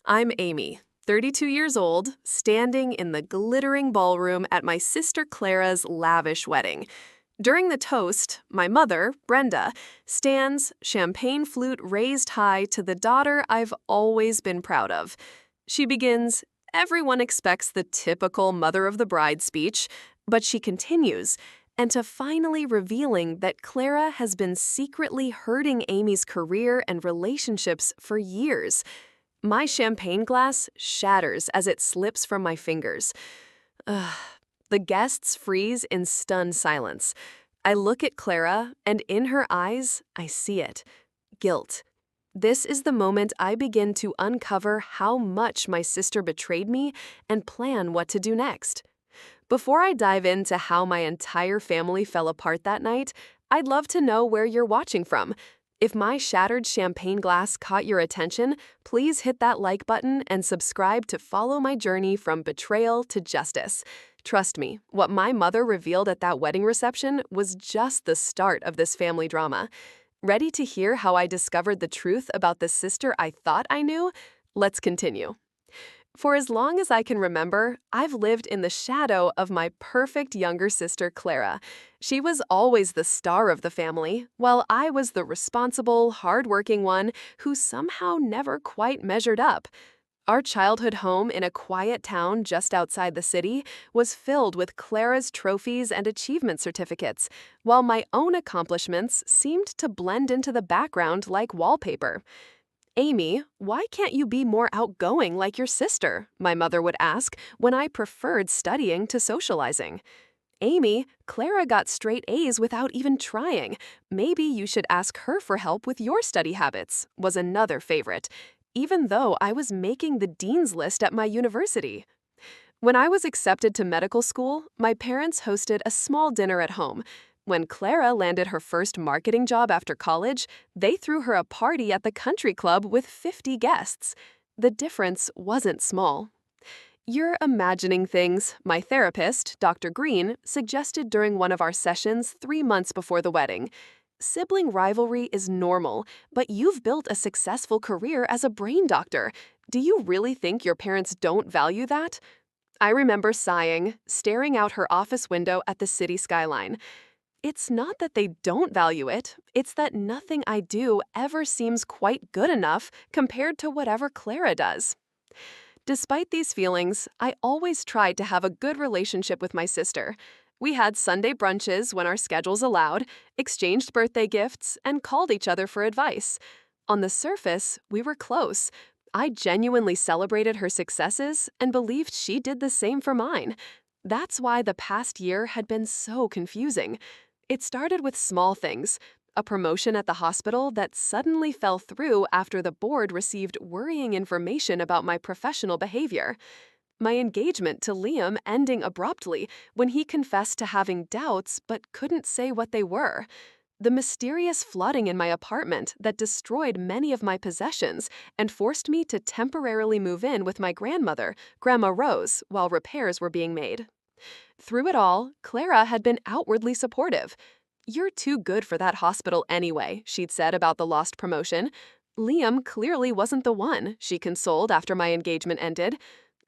I'm Amy, 32 years old, standing in the glittering ballroom at my sister Clara's lavish wedding. During the toast, my mother, Brenda, stands, champagne flute raised high, to the daughter I've always been proud of. She begins, "Everyone expects the typical mother of the bride speech," but she continues, and to finally revealing that Clara has been secretly hurting Amy's career and relationships for years. My champagne glass shatters as it slips from my fingers. Ugh. The guests freeze in stunned silence. I look at Clara, and in her eyes, I see it. Guilt. This is the moment I begin to uncover how much my sister betrayed me and plan what to do next. Before I dive into how my entire family fell apart that night, I'd love to know where you're watching from. If my shattered champagne glass caught your attention, please hit that like button and subscribe to follow my journey from betrayal to justice. Trust me, what my mother revealed at that wedding reception was just the start of this family drama. Ready to hear how I discovered the truth about the sister I thought I knew? Let's continue. For as long as I can remember, I've lived in the shadow of my perfect younger sister, Clara. She was always the star of the family, while I was the responsible, hardworking one who somehow never quite measured up. Our childhood home in a quiet town just outside the city was filled with Clara's trophies and achievement certificates, while my own accomplishments seemed to blend into the background like wallpaper. "Amy, why can't you be more outgoing like your sister?" my mother would ask when I preferred studying to socializing. "Amy, Clara got straight A's without even trying. Maybe you should ask her for help with your study habits," was another favorite, even though I was making the dean's list at my university. When I was accepted to medical school, my parents hosted a small dinner at home. When Clara landed her first marketing job after college, they threw her a party at the country club with 50 guests. The difference wasn't small. "You're imagining things," my therapist, Dr. Green, suggested during one of our sessions 3 months before the wedding. "Sibling rivalry is normal, but you've built a successful career as a brain doctor. Do you really think your parents don't value that?" I remember sighing, staring out her office window at the city skyline. It's not that they don't value it, it's that nothing I do ever seems quite good enough compared to whatever Clara does. Despite these feelings, I always tried to have a good relationship with my sister. We had Sunday brunches when our schedules allowed, exchanged birthday gifts, and called each other for advice. On the surface, we were close. I genuinely celebrated her successes and believed she did the same for mine. That's why the past year had been so confusing. It started with small things: a promotion at the hospital that suddenly fell through after the board received worrying information about my professional behavior. My engagement to Liam ending abruptly when he confessed to having doubts but couldn't say what they were. The mysterious flooding in my apartment that destroyed many of my possessions and forced me to temporarily move in with my grandmother, Grandma Rose, while repairs were being made. Through it all, Clara had been outwardly supportive. "You're too good for that hospital anyway," she'd said about the lost promotion. "Liam clearly wasn't the one," she consoled after my engagement ended.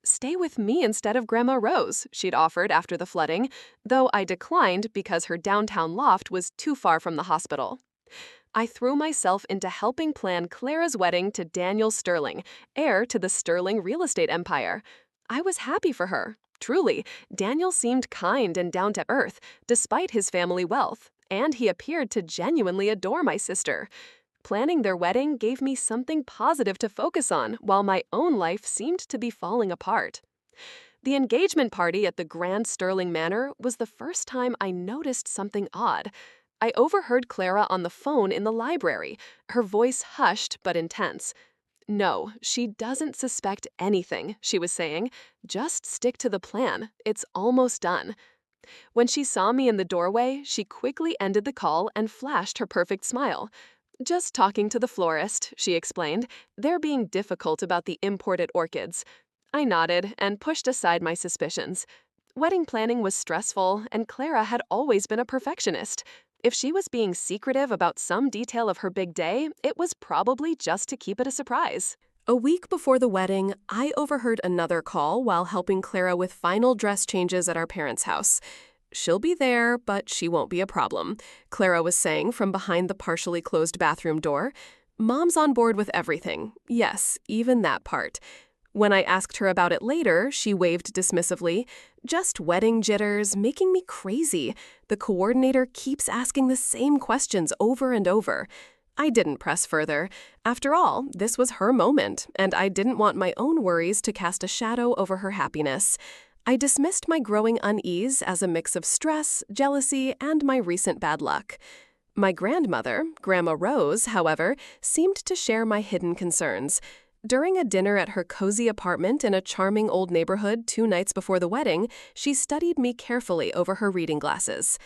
"Stay with me instead of Grandma Rose," she'd offered after the flooding, though I declined because her downtown loft was too far from the hospital. I threw myself into helping plan Clara's wedding to Daniel Sterling, heir to the Sterling real estate empire. I was happy for her. Truly, Daniel seemed kind and down to earth, despite his family wealth, and he appeared to genuinely adore my sister. Planning their wedding gave me something positive to focus on while my own life seemed to be falling apart. The engagement party at the Grand Sterling Manor was the first time I noticed something odd. I overheard Clara on the phone in the library, her voice hushed but intense. "No, she doesn't suspect anything," she was saying. "Just stick to the plan. It's almost done." When she saw me in the doorway, she quickly ended the call and flashed her perfect smile. "Just talking to the florist," she explained. "They're being difficult about the imported orchids." I nodded and pushed aside my suspicions. Wedding planning was stressful, and Clara had always been a perfectionist. If she was being secretive about some detail of her big day, it was probably just to keep it a surprise. A week before the wedding, I overheard another call while helping Clara with final dress changes at our parents' house. "She'll be there, but she won't be a problem," Clara was saying from behind the partially closed bathroom door. "Mom's on board with everything. Yes, even that part." When I asked her about it later, she waved dismissively. "Just wedding jitters, making me crazy. The coordinator keeps asking the same questions over and over." I didn't press further. After all, this was her moment, and I didn't want my own worries to cast a shadow over her happiness. I dismissed my growing unease as a mix of stress, jealousy, and my recent bad luck. My grandmother, Grandma Rose, however, seemed to share my hidden concerns. During a dinner at her cozy apartment in a charming old neighborhood 2 nights before the wedding, she studied me carefully over her reading glasses.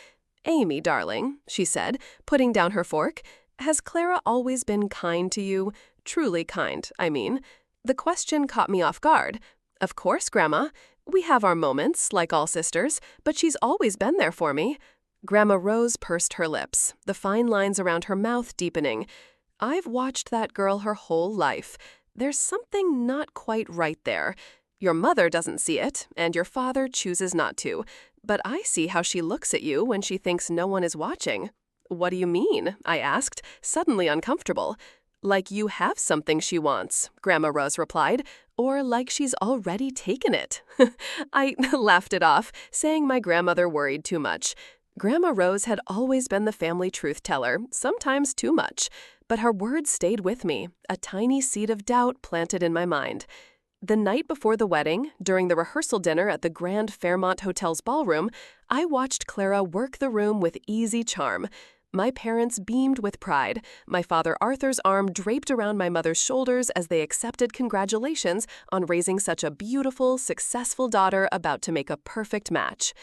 "Amy, darling," she said, putting down her fork, "has Clara always been kind to you? Truly kind, I mean." The question caught me off guard. "Of course, Grandma. We have our moments, like all sisters, but she's always been there for me." Grandma Rose pursed her lips, the fine lines around her mouth deepening. "I've watched that girl her whole life. There's something not quite right there. Your mother doesn't see it, and your father chooses not to. But I see how she looks at you when she thinks no one is watching." "What do you mean?" I asked, suddenly uncomfortable. "Like you have something she wants," Grandma Rose replied, "or like she's already taken it." I laughed it off, saying my grandmother worried too much. Grandma Rose had always been the family truth teller, sometimes too much. But her words stayed with me, a tiny seed of doubt planted in my mind. The night before the wedding, during the rehearsal dinner at the Grand Fairmont Hotel's ballroom, I watched Clara work the room with easy charm. My parents beamed with pride, my father Arthur's arm draped around my mother's shoulders as they accepted congratulations on raising such a beautiful, successful daughter about to make a perfect match.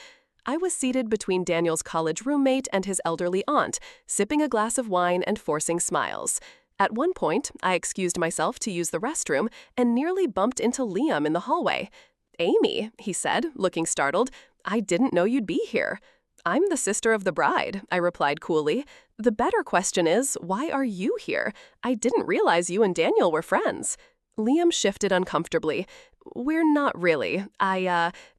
I was seated between Daniel's college roommate and his elderly aunt, sipping a glass of wine and forcing smiles. At one point, I excused myself to use the restroom and nearly bumped into Liam in the hallway. "Amy," he said, looking startled, "I didn't know you'd be here." "I'm the sister of the bride," I replied coolly. "The better question is, why are you here? I didn't realize you and Daniel were friends." Liam shifted uncomfortably. "We're not really.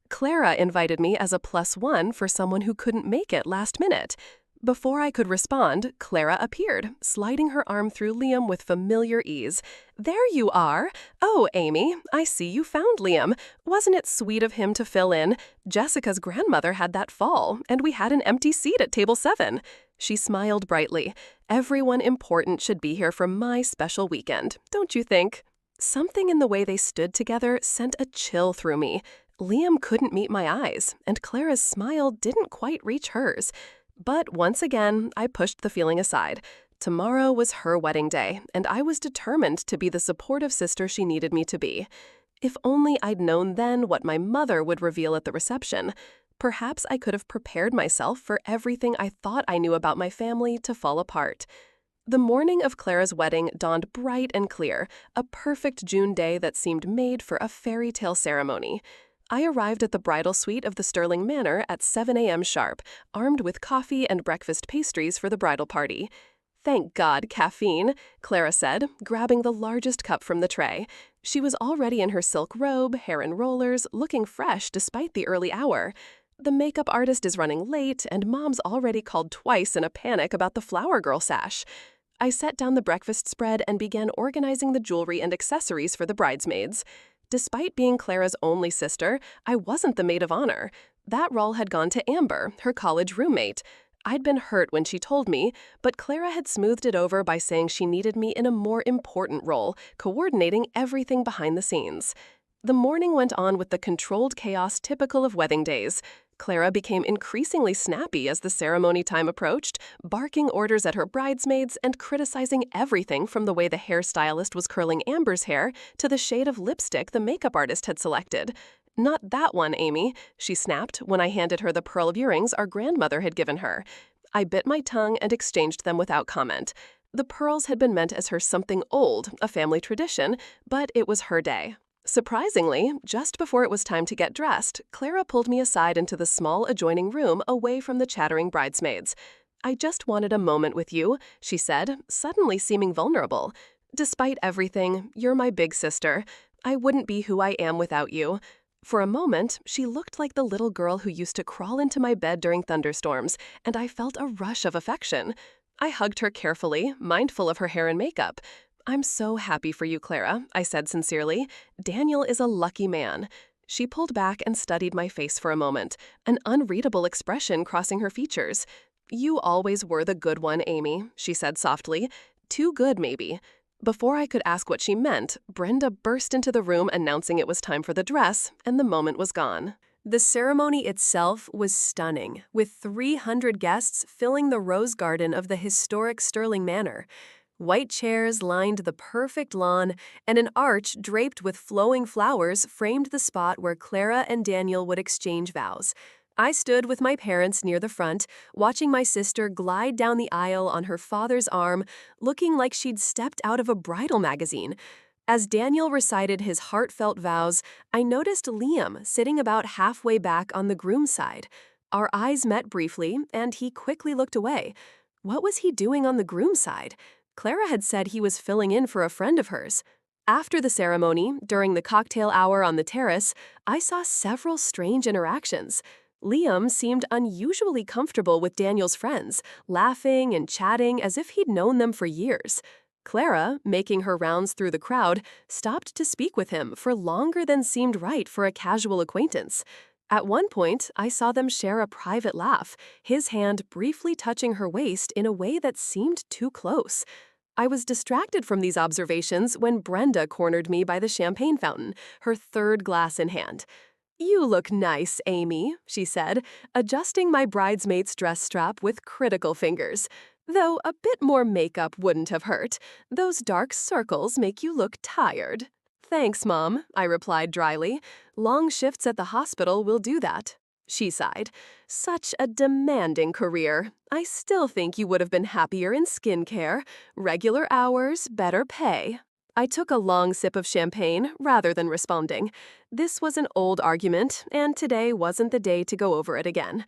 Clara invited me as a +1 for someone who couldn't make it last minute." Before I could respond, Clara appeared, sliding her arm through Liam with familiar ease. "There you are! Oh, Amy, I see you found Liam. Wasn't it sweet of him to fill in? Jessica's grandmother had that fall, and we had an empty seat at table 7. She smiled brightly. "Everyone important should be here for my special weekend, don't you think?" Something in the way they stood together sent a chill through me. Liam couldn't meet my eyes, and Clara's smile didn't quite reach hers. But once again, I pushed the feeling aside. Tomorrow was her wedding day, and I was determined to be the supportive sister she needed me to be. If only I'd known then what my mother would reveal at the reception. Perhaps I could have prepared myself for everything I thought I knew about my family to fall apart. The morning of Clara's wedding dawned bright and clear, a perfect June day that seemed made for a fairy tale ceremony. I arrived at the bridal suite of the Sterling Manor at 7 a.m. sharp, armed with coffee and breakfast pastries for the bridal party. "Thank God, caffeine," Clara said, grabbing the largest cup from the tray. She was already in her silk robe, hair in rollers, looking fresh despite the early hour. "The makeup artist is running late, and Mom's already called twice in a panic about the flower girl sash." I set down the breakfast spread and began organizing the jewelry and accessories for the bridesmaids. Despite being Clara's only sister, I wasn't the maid of honor. That role had gone to Amber, her college roommate. I'd been hurt when she told me, but Clara had smoothed it over by saying she needed me in a more important role, coordinating everything behind the scenes. The morning went on with the controlled chaos typical of wedding days. Clara became increasingly snappy as the ceremony time approached, barking orders at her bridesmaids and criticizing everything from the way the hairstylist was curling Amber's hair to the shade of lipstick the makeup artist had selected. "Not that one, Amy," she snapped when I handed her the pearl earrings our grandmother had given her. I bit my tongue and exchanged them without comment. The pearls had been meant as her something old, a family tradition, but it was her day. Surprisingly, just before it was time to get dressed, Clara pulled me aside into the small adjoining room away from the chattering bridesmaids. "I just wanted a moment with you," she said, suddenly seeming vulnerable. Despite everything, you're my big sister. I wouldn't be who I am without you. For a moment, she looked like the little girl who used to crawl into my bed during thunderstorms, and I felt a rush of affection. I hugged her carefully, mindful of her hair and makeup. I'm so happy for you, Clara, I said sincerely. Daniel is a lucky man. She pulled back and studied my face for a moment, an unreadable expression crossing her features. You always were the good one, Amy, she said softly. Too good, maybe. Before I could ask what she meant, Brenda burst into the room announcing it was time for the dress, and the moment was gone. The ceremony itself was stunning, with 300 guests filling the rose garden of the historic Sterling Manor. White chairs lined the perfect lawn, and an arch draped with flowing flowers framed the spot where Clara and Daniel would exchange vows. I stood with my parents near the front, watching my sister glide down the aisle on her father's arm, looking like she'd stepped out of a bridal magazine. As Daniel recited his heartfelt vows, I noticed Liam sitting about halfway back on the groom's side. Our eyes met briefly, and he quickly looked away. What was he doing on the groom's side? Clara had said he was filling in for a friend of hers. After the ceremony, during the cocktail hour on the terrace, I saw several strange interactions. Liam seemed unusually comfortable with Daniel's friends, laughing and chatting as if he'd known them for years. Clara, making her rounds through the crowd, stopped to speak with him for longer than seemed right for a casual acquaintance. At one point, I saw them share a private laugh, his hand briefly touching her waist in a way that seemed too close. I was distracted from these observations when Brenda cornered me by the champagne fountain, her third glass in hand. "You look nice, Amy," she said, adjusting my bridesmaid's dress strap with critical fingers. "Though a bit more makeup wouldn't have hurt. Those dark circles make you look tired." "Thanks, Mom," I replied dryly. "Long shifts at the hospital will do that." She sighed. "Such a demanding career. I still think you would have been happier in skincare. Regular hours, better pay." I took a long sip of champagne rather than responding. This was an old argument, and today wasn't the day to go over it again.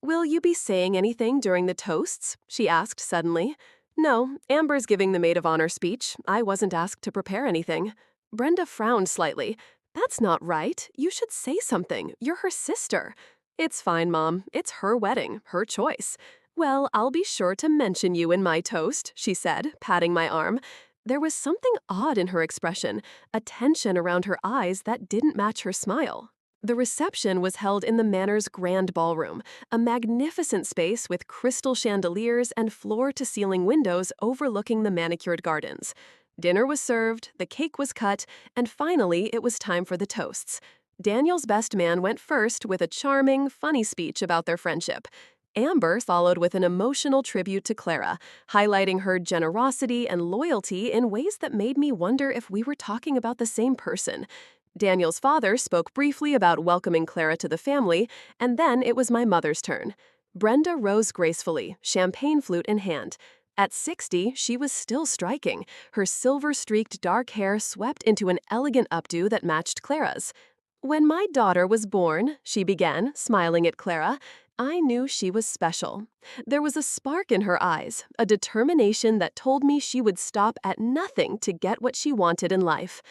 "Will you be saying anything during the toasts?" she asked suddenly. "No, Amber's giving the maid of honor speech. I wasn't asked to prepare anything." Brenda frowned slightly. "That's not right. You should say something. You're her sister." "It's fine, Mom. It's her wedding, her choice." "Well, I'll be sure to mention you in my toast," she said, patting my arm. There was something odd in her expression, a tension around her eyes that didn't match her smile. The reception was held in the Manor's grand ballroom, a magnificent space with crystal chandeliers and floor-to-ceiling windows overlooking the manicured gardens. Dinner was served, the cake was cut, and finally it was time for the toasts. Daniel's best man went first with a charming, funny speech about their friendship. Amber followed with an emotional tribute to Clara, highlighting her generosity and loyalty in ways that made me wonder if we were talking about the same person. Daniel's father spoke briefly about welcoming Clara to the family, and then it was my mother's turn. Brenda rose gracefully, champagne flute in hand. At 60, she was still striking, her silver-streaked dark hair swept into an elegant updo that matched Clara's. "When my daughter was born," she began, smiling at Clara, "I knew she was special. There was a spark in her eyes, a determination that told me she would stop at nothing to get what she wanted in life."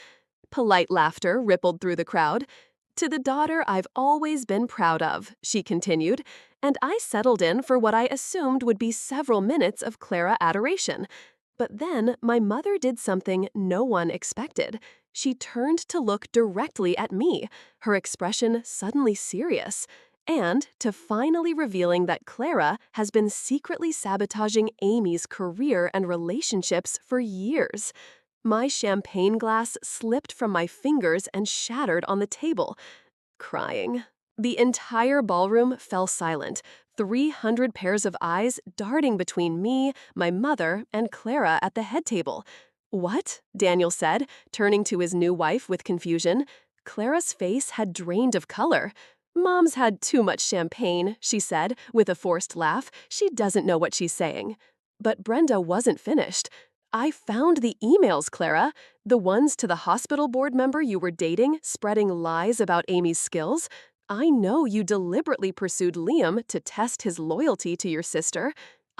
Polite laughter rippled through the crowd. "To the daughter I've always been proud of," she continued, and I settled in for what I assumed would be several minutes of Clara adoration. But then my mother did something no one expected. She turned to look directly at me, her expression suddenly serious, and to finally revealing that Clara has been secretly sabotaging Amy's career and relationships for years. My champagne glass slipped from my fingers and shattered on the table. Crying. The entire ballroom fell silent, 300 pairs of eyes darting between me, my mother, and Clara at the head table. "What?" Daniel said, turning to his new wife with confusion. Clara's face had drained of color. "Mom's had too much champagne," she said, with a forced laugh. "She doesn't know what she's saying." But Brenda wasn't finished. "I found the emails, Clara. The ones to the hospital board member you were dating, spreading lies about Amy's skills. I know you deliberately pursued Liam to test his loyalty to your sister.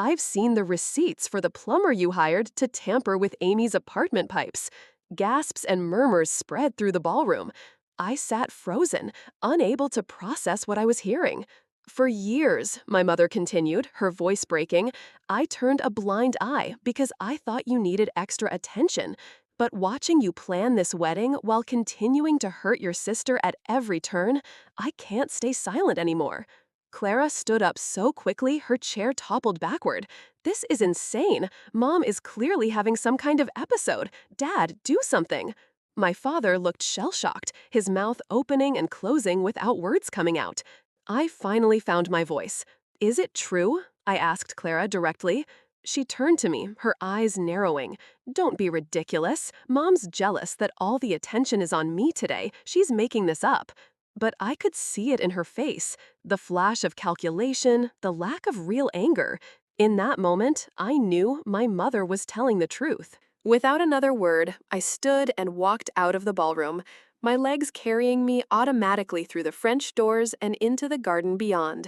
I've seen the receipts for the plumber you hired to tamper with Amy's apartment pipes. Gasps and murmurs spread through the ballroom. I sat frozen, unable to process what I was hearing. For years, my mother continued, her voice breaking, I turned a blind eye because I thought you needed extra attention. But watching you plan this wedding while continuing to hurt your sister at every turn, I can't stay silent anymore. Clara stood up so quickly her chair toppled backward. This is insane. Mom is clearly having some kind of episode. Dad, do something. My father looked shell-shocked, his mouth opening and closing without words coming out. I finally found my voice. Is it true? I asked Clara directly. She turned to me, her eyes narrowing. Don't be ridiculous. Mom's jealous that all the attention is on me today. She's making this up. But I could see it in her face. The flash of calculation, the lack of real anger. In that moment, I knew my mother was telling the truth. Without another word, I stood and walked out of the ballroom, my legs carrying me automatically through the French doors and into the garden beyond.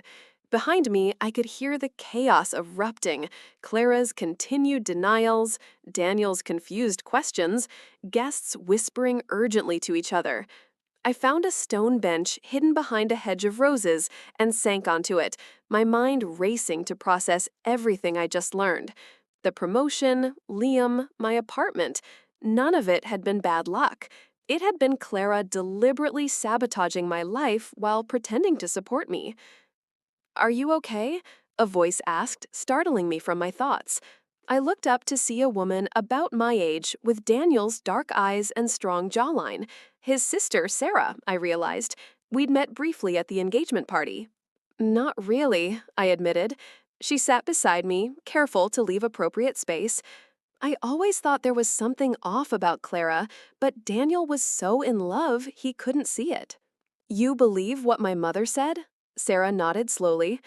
Behind me, I could hear the chaos erupting, Clara's continued denials, Daniel's confused questions, guests whispering urgently to each other. I found a stone bench hidden behind a hedge of roses and sank onto it, my mind racing to process everything I just learned. The promotion, Liam, my apartment, none of it had been bad luck. It had been Clara deliberately sabotaging my life while pretending to support me. Are you okay? A voice asked, startling me from my thoughts. I looked up to see a woman about my age with Daniel's dark eyes and strong jawline. His sister, Sarah, I realized. We'd met briefly at the engagement party. Not really, I admitted. She sat beside me, careful to leave appropriate space. I always thought there was something off about Clara, but Daniel was so in love he couldn't see it. You believe what my mother said? Sarah nodded slowly.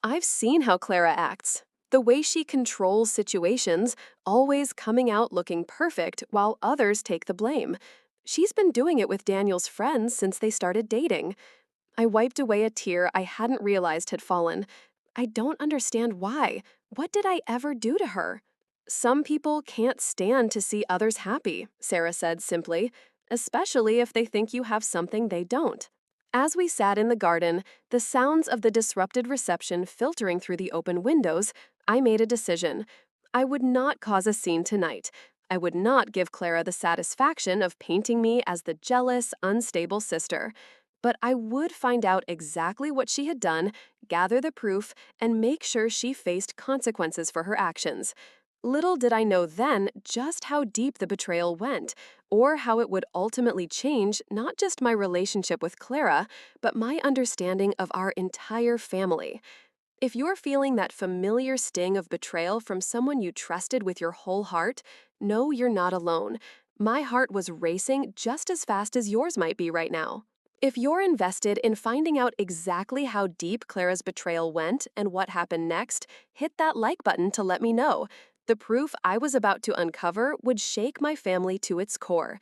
I've seen how Clara acts. The way she controls situations, always coming out looking perfect while others take the blame. She's been doing it with Daniel's friends since they started dating. I wiped away a tear I hadn't realized had fallen. I don't understand why. What did I ever do to her? Some people can't stand to see others happy, Sarah said simply, especially if they think you have something they don't. As we sat in the garden, the sounds of the disrupted reception filtering through the open windows, I made a decision. I would not cause a scene tonight. I would not give Clara the satisfaction of painting me as the jealous, unstable sister. But I would find out exactly what she had done, gather the proof, and make sure she faced consequences for her actions. Little did I know then just how deep the betrayal went, or how it would ultimately change not just my relationship with Clara, but my understanding of our entire family. If you're feeling that familiar sting of betrayal from someone you trusted with your whole heart, know you're not alone. My heart was racing just as fast as yours might be right now. If you're invested in finding out exactly how deep Clara's betrayal went and what happened next, hit that like button to let me know. The proof I was about to uncover would shake my family to its core.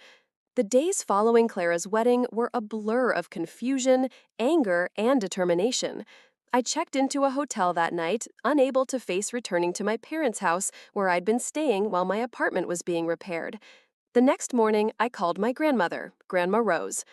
The days following Clara's wedding were a blur of confusion, anger, and determination. I checked into a hotel that night, unable to face returning to my parents' house where I'd been staying while my apartment was being repaired. The next morning, I called my grandmother, Grandma Rose.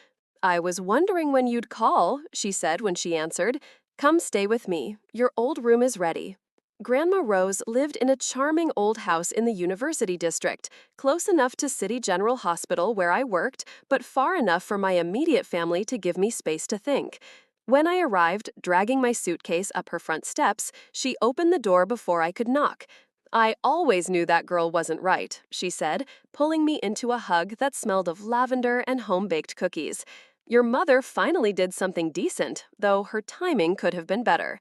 I was wondering when you'd call, she said when she answered. Come stay with me. Your old room is ready. Grandma Rose lived in a charming old house in the University District, close enough to City General Hospital where I worked, but far enough for my immediate family to give me space to think. When I arrived, dragging my suitcase up her front steps, she opened the door before I could knock. I always knew that girl wasn't right, she said, pulling me into a hug that smelled of lavender and home-baked cookies. Your mother finally did something decent, though her timing could have been better.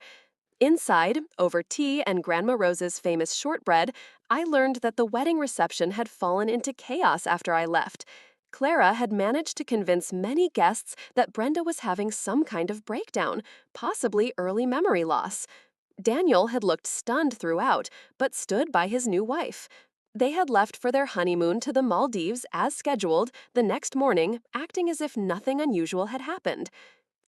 Inside, over tea and Grandma Rose's famous shortbread, I learned that the wedding reception had fallen into chaos after I left. Clara had managed to convince many guests that Brenda was having some kind of breakdown, possibly early memory loss. Daniel had looked stunned throughout, but stood by his new wife. They had left for their honeymoon to the Maldives as scheduled the next morning, acting as if nothing unusual had happened.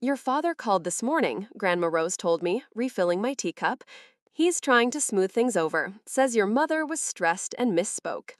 Your father called this morning, Grandma Rose told me, refilling my teacup. He's trying to smooth things over, says your mother was stressed and misspoke.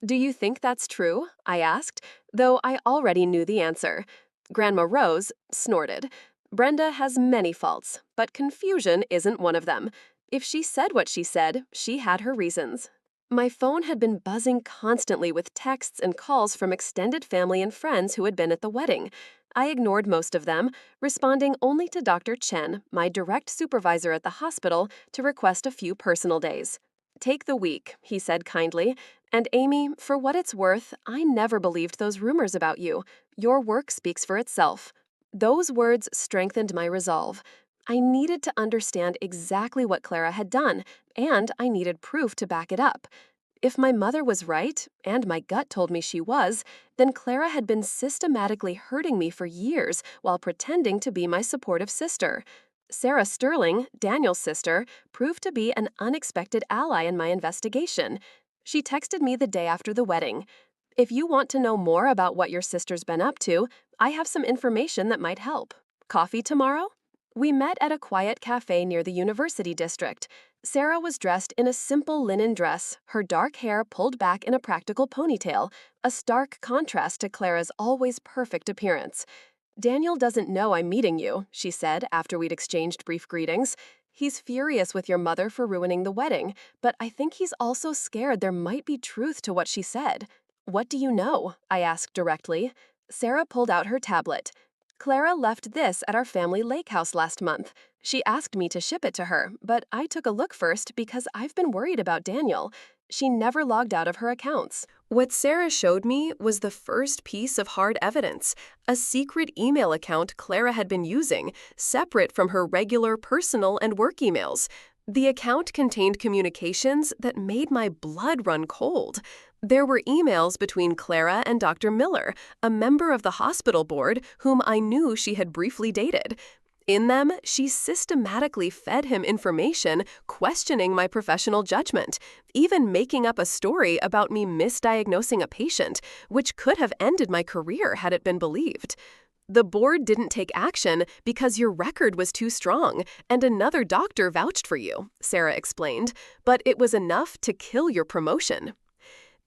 Do you think that's true? I asked, though I already knew the answer. Grandma Rose snorted. Brenda has many faults, but confusion isn't one of them. If she said what she said, she had her reasons. My phone had been buzzing constantly with texts and calls from extended family and friends who had been at the wedding. I ignored most of them, responding only to Dr. Chen, my direct supervisor at the hospital, to request a few personal days. Take the week, he said kindly. And Amy, for what it's worth, I never believed those rumors about you. Your work speaks for itself. Those words strengthened my resolve. I needed to understand exactly what Clara had done, and I needed proof to back it up. If my mother was right, and my gut told me she was, then Clara had been systematically hurting me for years while pretending to be my supportive sister. Sarah Sterling, Daniel's sister, proved to be an unexpected ally in my investigation. She texted me the day after the wedding. If you want to know more about what your sister's been up to, I have some information that might help. Coffee tomorrow? We met at a quiet cafe near the University District. Sarah was dressed in a simple linen dress, her dark hair pulled back in a practical ponytail, a stark contrast to Clara's always perfect appearance. Daniel doesn't know I'm meeting you, she said after we'd exchanged brief greetings. He's furious with your mother for ruining the wedding, but I think he's also scared there might be truth to what she said. What do you know? I asked directly. Sarah pulled out her tablet. Clara left this at our family lake house last month. She asked me to ship it to her, but I took a look first because I've been worried about Daniel. She never logged out of her accounts. What Sarah showed me was the first piece of hard evidence, a secret email account Clara had been using, separate from her regular personal and work emails. The account contained communications that made my blood run cold. There were emails between Clara and Dr. Miller, a member of the hospital board whom I knew she had briefly dated. In them, she systematically fed him information questioning my professional judgment, even making up a story about me misdiagnosing a patient, which could have ended my career had it been believed. The board didn't take action because your record was too strong, and another doctor vouched for you, Sarah explained, but it was enough to kill your promotion.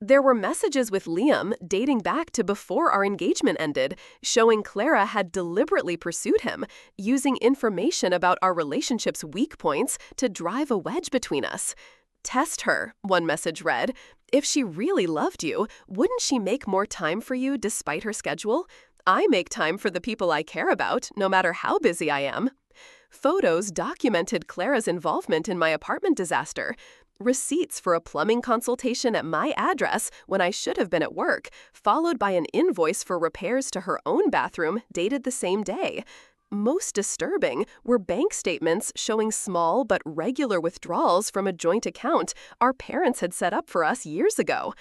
There were messages with Liam dating back to before our engagement ended, showing Clara had deliberately pursued him, using information about our relationship's weak points to drive a wedge between us. Test her, one message read. If she really loved you, wouldn't she make more time for you despite her schedule? I make time for the people I care about, no matter how busy I am. Photos documented Clara's involvement in my apartment disaster. Receipts for a plumbing consultation at my address when I should have been at work, followed by an invoice for repairs to her own bathroom dated the same day. Most disturbing were bank statements showing small but regular withdrawals from a joint account our parents had set up for us years ago.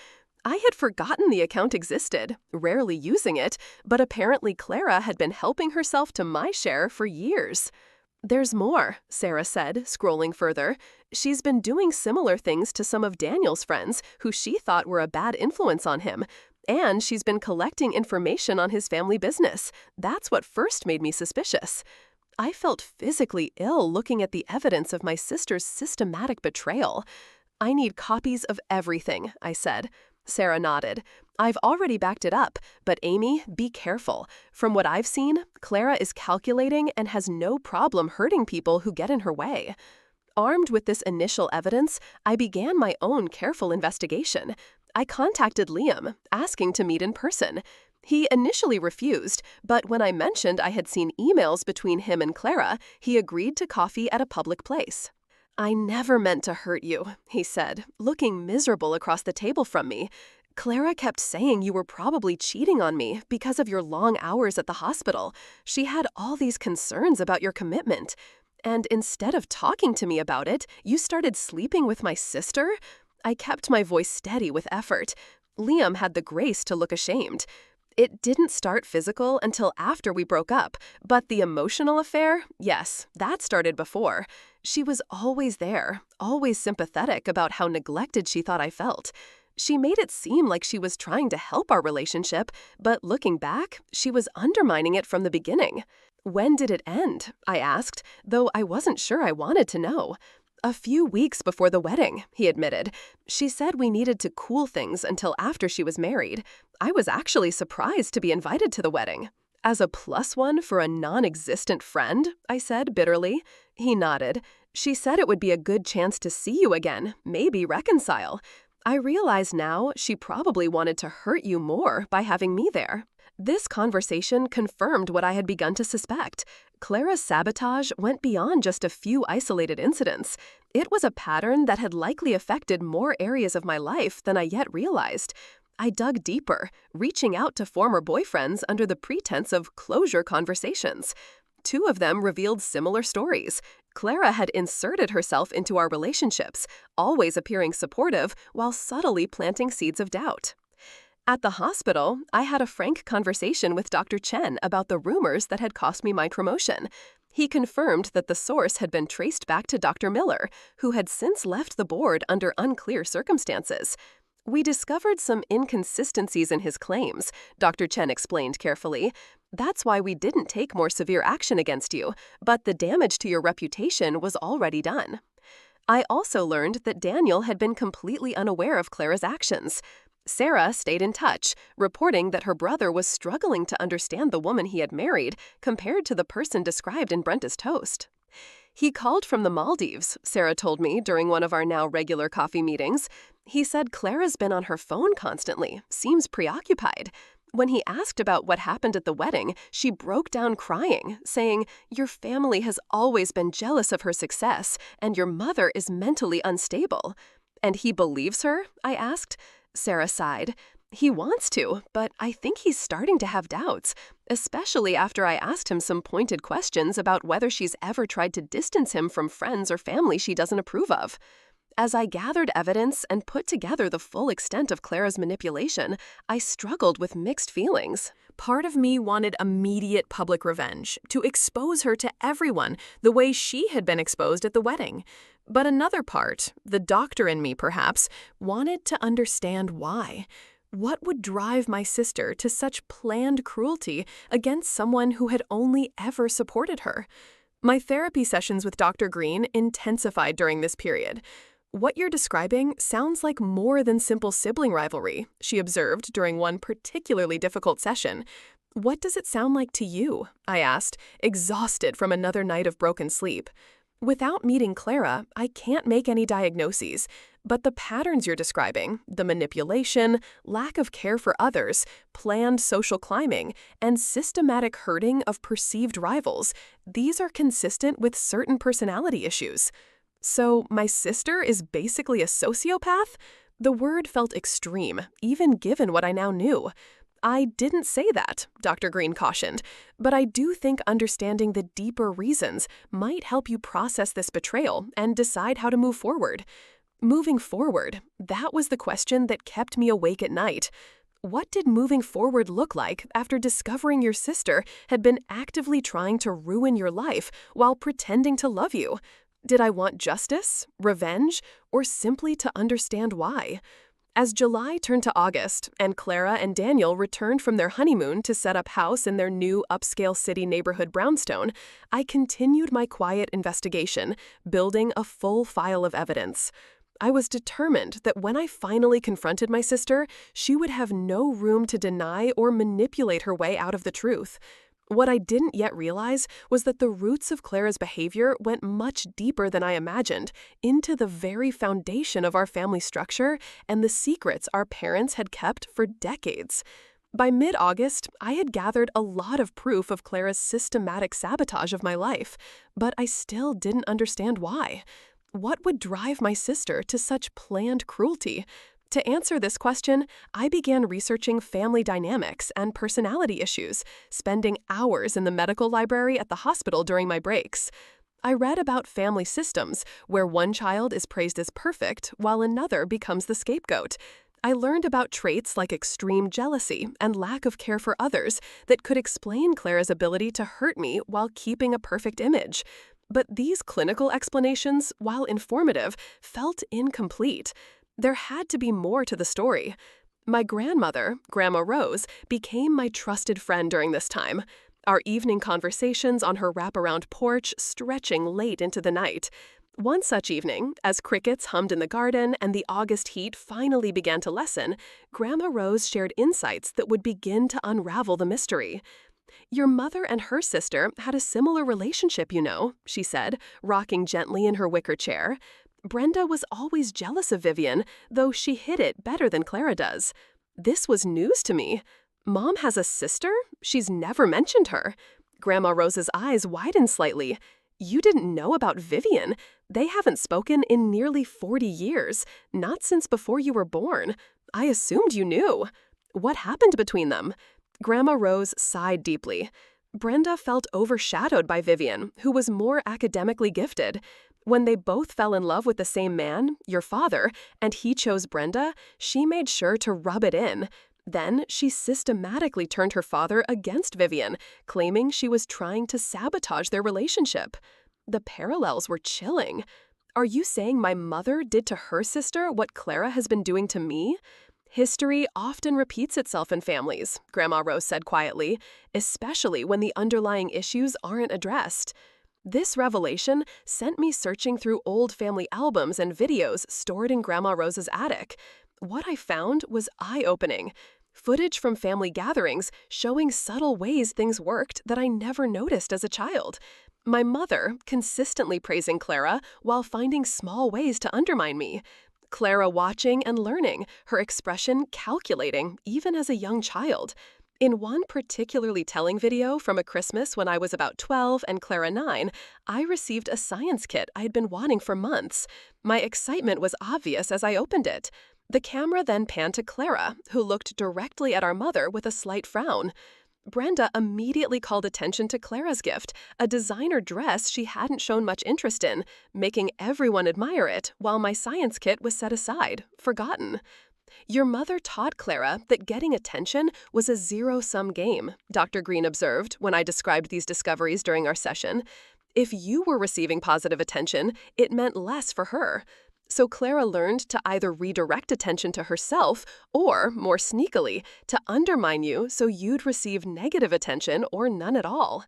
I had forgotten the account existed, rarely using it, but apparently Clara had been helping herself to my share for years. There's more, Sarah said, scrolling further. She's been doing similar things to some of Daniel's friends who she thought were a bad influence on him. And she's been collecting information on his family business. That's what first made me suspicious. I felt physically ill looking at the evidence of my sister's systematic betrayal. I need copies of everything, I said. Sarah nodded. I've already backed it up, but Amy, be careful. From what I've seen, Clara is calculating and has no problem hurting people who get in her way. Armed with this initial evidence, I began my own careful investigation. I contacted Liam, asking to meet in person. He initially refused, but when I mentioned I had seen emails between him and Clara, he agreed to coffee at a public place. I never meant to hurt you, he said, looking miserable across the table from me. Clara kept saying you were probably cheating on me because of your long hours at the hospital. She had all these concerns about your commitment. And instead of talking to me about it, you started sleeping with my sister? I kept my voice steady with effort. Liam had the grace to look ashamed. It didn't start physical until after we broke up, but the emotional affair, yes, that started before. She was always there, always sympathetic about how neglected she thought I felt. She made it seem like she was trying to help our relationship, but looking back, she was undermining it from the beginning. When did it end? I asked, though I wasn't sure I wanted to know. A few weeks before the wedding, he admitted. She said we needed to cool things until after she was married. I was actually surprised to be invited to the wedding. As a plus one for a non-existent friend, I said bitterly. He nodded. She said it would be a good chance to see you again, maybe reconcile. I realize now she probably wanted to hurt you more by having me there. This conversation confirmed what I had begun to suspect. Clara's sabotage went beyond just a few isolated incidents. It was a pattern that had likely affected more areas of my life than I yet realized. I dug deeper, reaching out to former boyfriends under the pretense of closure conversations. 2 of them revealed similar stories. Clara had inserted herself into our relationships, always appearing supportive while subtly planting seeds of doubt. At the hospital, I had a frank conversation with Dr. Chen about the rumors that had cost me my promotion. He confirmed that the source had been traced back to Dr. Miller, who had since left the board under unclear circumstances. We discovered some inconsistencies in his claims, Dr. Chen explained carefully. That's why we didn't take more severe action against you, but the damage to your reputation was already done. I also learned that Daniel had been completely unaware of Clara's actions. Sarah stayed in touch, reporting that her brother was struggling to understand the woman he had married compared to the person described in Brenta's toast. He called from the Maldives, Sarah told me during one of our now regular coffee meetings. He said Clara's been on her phone constantly, seems preoccupied. When he asked about what happened at the wedding, she broke down crying, saying, "Your family has always been jealous of her success, and your mother is mentally unstable." "And he believes her?" I asked. Sarah sighed. "He wants to, but I think he's starting to have doubts, especially after I asked him some pointed questions about whether she's ever tried to distance him from friends or family she doesn't approve of." As I gathered evidence and put together the full extent of Clara's manipulation, I struggled with mixed feelings. Part of me wanted immediate public revenge, to expose her to everyone the way she had been exposed at the wedding. But another part, the doctor in me perhaps, wanted to understand why. What would drive my sister to such planned cruelty against someone who had only ever supported her? My therapy sessions with Dr. Green intensified during this period. "What you're describing sounds like more than simple sibling rivalry," she observed during one particularly difficult session. "What does it sound like to you?" I asked, exhausted from another night of broken sleep. "Without meeting Clara, I can't make any diagnoses, but the patterns you're describing, the manipulation, lack of care for others, planned social climbing, and systematic hurting of perceived rivals, these are consistent with certain personality issues." So my sister is basically a sociopath? The word felt extreme, even given what I now knew. "I didn't say that," Dr. Green cautioned, "but I do think understanding the deeper reasons might help you process this betrayal and decide how to move forward." Moving forward, that was the question that kept me awake at night. What did moving forward look like after discovering your sister had been actively trying to ruin your life while pretending to love you? Did I want justice, revenge, or simply to understand why? As July turned to August, and Clara and Daniel returned from their honeymoon to set up house in their new upscale city neighborhood brownstone, I continued my quiet investigation, building a full file of evidence. I was determined that when I finally confronted my sister, she would have no room to deny or manipulate her way out of the truth. What I didn't yet realize was that the roots of Clara's behavior went much deeper than I imagined, into the very foundation of our family structure and the secrets our parents had kept for decades. By mid-August, I had gathered a lot of proof of Clara's systematic sabotage of my life, but I still didn't understand why. What would drive my sister to such planned cruelty? To answer this question, I began researching family dynamics and personality issues, spending hours in the medical library at the hospital during my breaks. I read about family systems, where one child is praised as perfect while another becomes the scapegoat. I learned about traits like extreme jealousy and lack of care for others that could explain Clara's ability to hurt me while keeping a perfect image. But these clinical explanations, while informative, felt incomplete. There had to be more to the story. My grandmother, Grandma Rose, became my trusted friend during this time. Our evening conversations on her wraparound porch stretching late into the night. One such evening, as crickets hummed in the garden and the August heat finally began to lessen, Grandma Rose shared insights that would begin to unravel the mystery. Your mother and her sister had a similar relationship, she said, rocking gently in her wicker chair. Brenda was always jealous of Vivian, though she hid it better than Clara does. This was news to me. Mom has a sister? She's never mentioned her. Grandma Rose's eyes widened slightly. You didn't know about Vivian. They haven't spoken in nearly 40 years, not since before you were born. I assumed you knew. What happened between them? Grandma Rose sighed deeply. Brenda felt overshadowed by Vivian, who was more academically gifted. When they both fell in love with the same man, your father, and he chose Brenda, she made sure to rub it in. Then she systematically turned her father against Vivian, claiming she was trying to sabotage their relationship. The parallels were chilling. Are you saying my mother did to her sister what Clara has been doing to me? History often repeats itself in families, Grandma Rose said quietly, especially when the underlying issues aren't addressed. This revelation sent me searching through old family albums and videos stored in Grandma Rose's attic. What I found was eye-opening. Footage from family gatherings showing subtle ways things worked that I never noticed as a child. My mother consistently praising Clara while finding small ways to undermine me. Clara watching and learning, her expression calculating, even as a young child. In one particularly telling video from a Christmas when I was about 12 and Clara 9, I received a science kit I had been wanting for months. My excitement was obvious as I opened it. The camera then panned to Clara, who looked directly at our mother with a slight frown. Brenda immediately called attention to Clara's gift, a designer dress she hadn't shown much interest in, making everyone admire it while my science kit was set aside, forgotten. Your mother taught Clara that getting attention was a zero-sum game, Dr. Green observed when I described these discoveries during our session. If you were receiving positive attention, it meant less for her. So Clara learned to either redirect attention to herself or, more sneakily, to undermine you so you'd receive negative attention or none at all.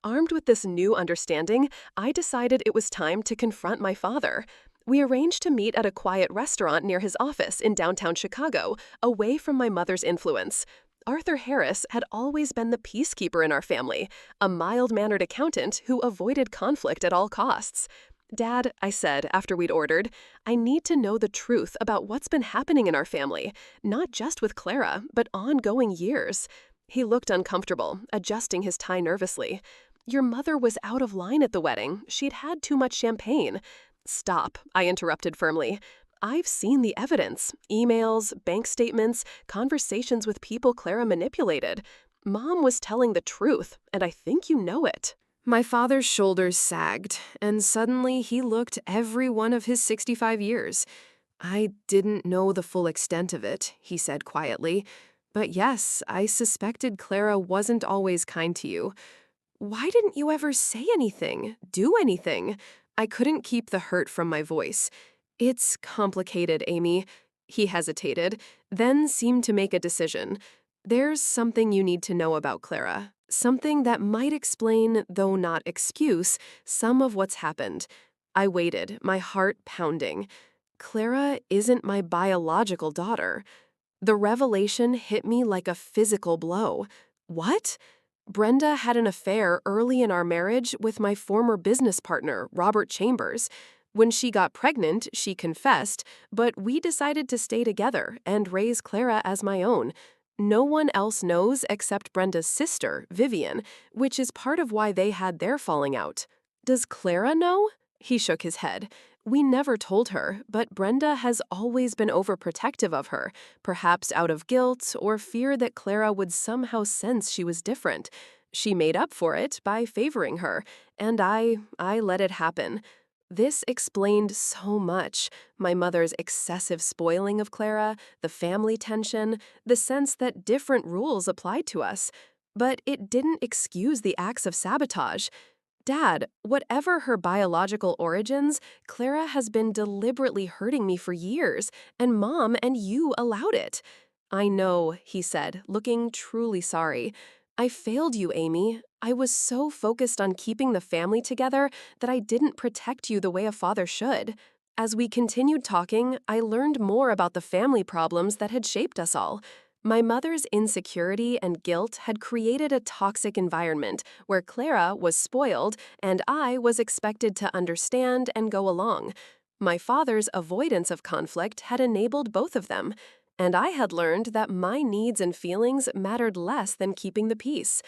Armed with this new understanding, I decided it was time to confront my father. We arranged to meet at a quiet restaurant near his office in downtown Chicago, away from my mother's influence. Arthur Harris had always been the peacekeeper in our family, a mild-mannered accountant who avoided conflict at all costs. Dad, I said after we'd ordered, I need to know the truth about what's been happening in our family, not just with Clara, but ongoing years. He looked uncomfortable, adjusting his tie nervously. Your mother was out of line at the wedding. She'd had too much champagne. Stop, I interrupted firmly. I've seen the evidence, emails, bank statements, conversations with people Clara manipulated. Mom was telling the truth, and I think you know it. My father's shoulders sagged, and suddenly he looked every one of his 65 years. I didn't know the full extent of it, he said quietly. But yes, I suspected Clara wasn't always kind to you. Why didn't you ever say anything, do anything? I couldn't keep the hurt from my voice. It's complicated, Amy. He hesitated, then seemed to make a decision. There's something you need to know about Clara. Something that might explain, though not excuse, some of what's happened. I waited, my heart pounding. Clara isn't my biological daughter. The revelation hit me like a physical blow. What? Brenda had an affair early in our marriage with my former business partner, Robert Chambers. When she got pregnant, she confessed, but we decided to stay together and raise Clara as my own. No one else knows except Brenda's sister, Vivian, which is part of why they had their falling out. Does Clara know? He shook his head. We never told her, but Brenda has always been overprotective of her, perhaps out of guilt or fear that Clara would somehow sense she was different. She made up for it by favoring her, and I let it happen. This explained so much. My mother's excessive spoiling of Clara, the family tension, the sense that different rules applied to us. But it didn't excuse the acts of sabotage. Dad, whatever her biological origins, Clara has been deliberately hurting me for years, and Mom and you allowed it. I know, he said, looking truly sorry. I failed you, Amy. I was so focused on keeping the family together that I didn't protect you the way a father should. As we continued talking, I learned more about the family problems that had shaped us all. My mother's insecurity and guilt had created a toxic environment where Clara was spoiled and I was expected to understand and go along. My father's avoidance of conflict had enabled both of them. And I had learned that my needs and feelings mattered less than keeping the peace.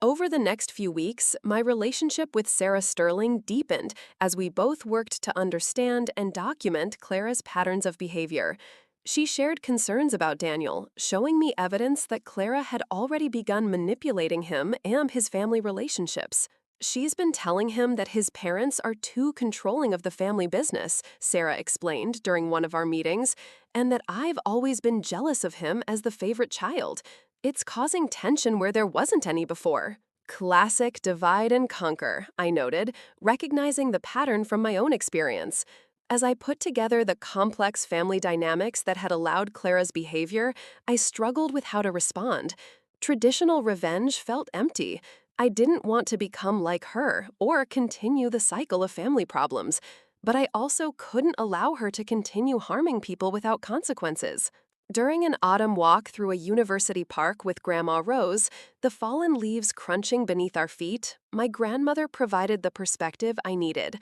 Over the next few weeks, my relationship with Sarah Sterling deepened as we both worked to understand and document Clara's patterns of behavior. She shared concerns about Daniel, showing me evidence that Clara had already begun manipulating him and his family relationships. She's been telling him that his parents are too controlling of the family business, Sarah explained during one of our meetings, and that I've always been jealous of him as the favorite child. It's causing tension where there wasn't any before. Classic divide and conquer, I noted, recognizing the pattern from my own experience. As I put together the complex family dynamics that had allowed Clara's behavior, I struggled with how to respond. Traditional revenge felt empty. I didn't want to become like her or continue the cycle of family problems, but I also couldn't allow her to continue harming people without consequences. During an autumn walk through a university park with Grandma Rose, the fallen leaves crunching beneath our feet, my grandmother provided the perspective I needed.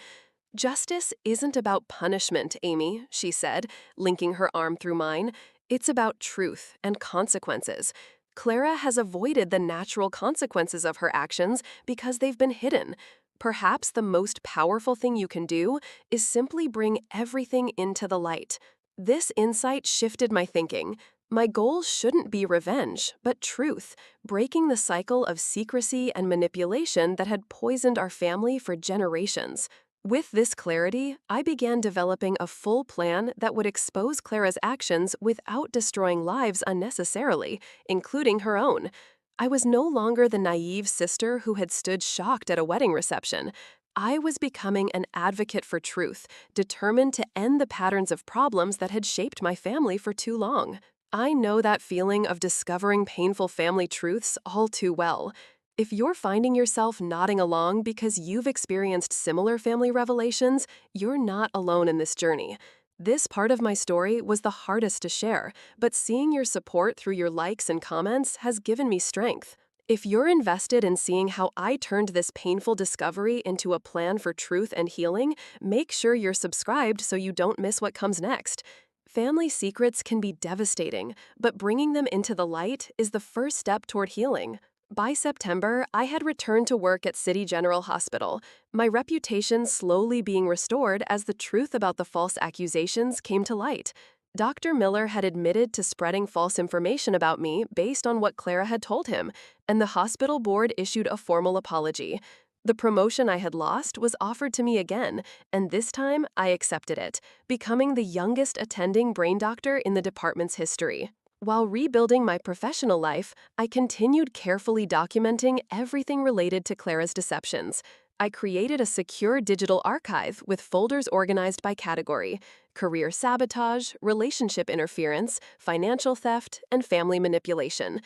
Justice isn't about punishment, Amy, she said, linking her arm through mine. It's about truth and consequences. Clara has avoided the natural consequences of her actions because they've been hidden. Perhaps the most powerful thing you can do is simply bring everything into the light. This insight shifted my thinking. My goal shouldn't be revenge, but truth, breaking the cycle of secrecy and manipulation that had poisoned our family for generations. With this clarity, I began developing a full plan that would expose Clara's actions without destroying lives unnecessarily, including her own. I was no longer the naive sister who had stood shocked at a wedding reception. I was becoming an advocate for truth, determined to end the patterns of problems that had shaped my family for too long. I know that feeling of discovering painful family truths all too well. If you're finding yourself nodding along because you've experienced similar family revelations, you're not alone in this journey. This part of my story was the hardest to share, but seeing your support through your likes and comments has given me strength. If you're invested in seeing how I turned this painful discovery into a plan for truth and healing, make sure you're subscribed so you don't miss what comes next. Family secrets can be devastating, but bringing them into the light is the first step toward healing. By September, I had returned to work at City General Hospital, my reputation slowly being restored as the truth about the false accusations came to light. Dr. Miller had admitted to spreading false information about me based on what Clara had told him, and the hospital board issued a formal apology. The promotion I had lost was offered to me again, and this time I accepted it, becoming the youngest attending brain doctor in the department's history. While rebuilding my professional life, I continued carefully documenting everything related to Clara's deceptions. I created a secure digital archive with folders organized by category: career sabotage, relationship interference, financial theft, and family manipulation.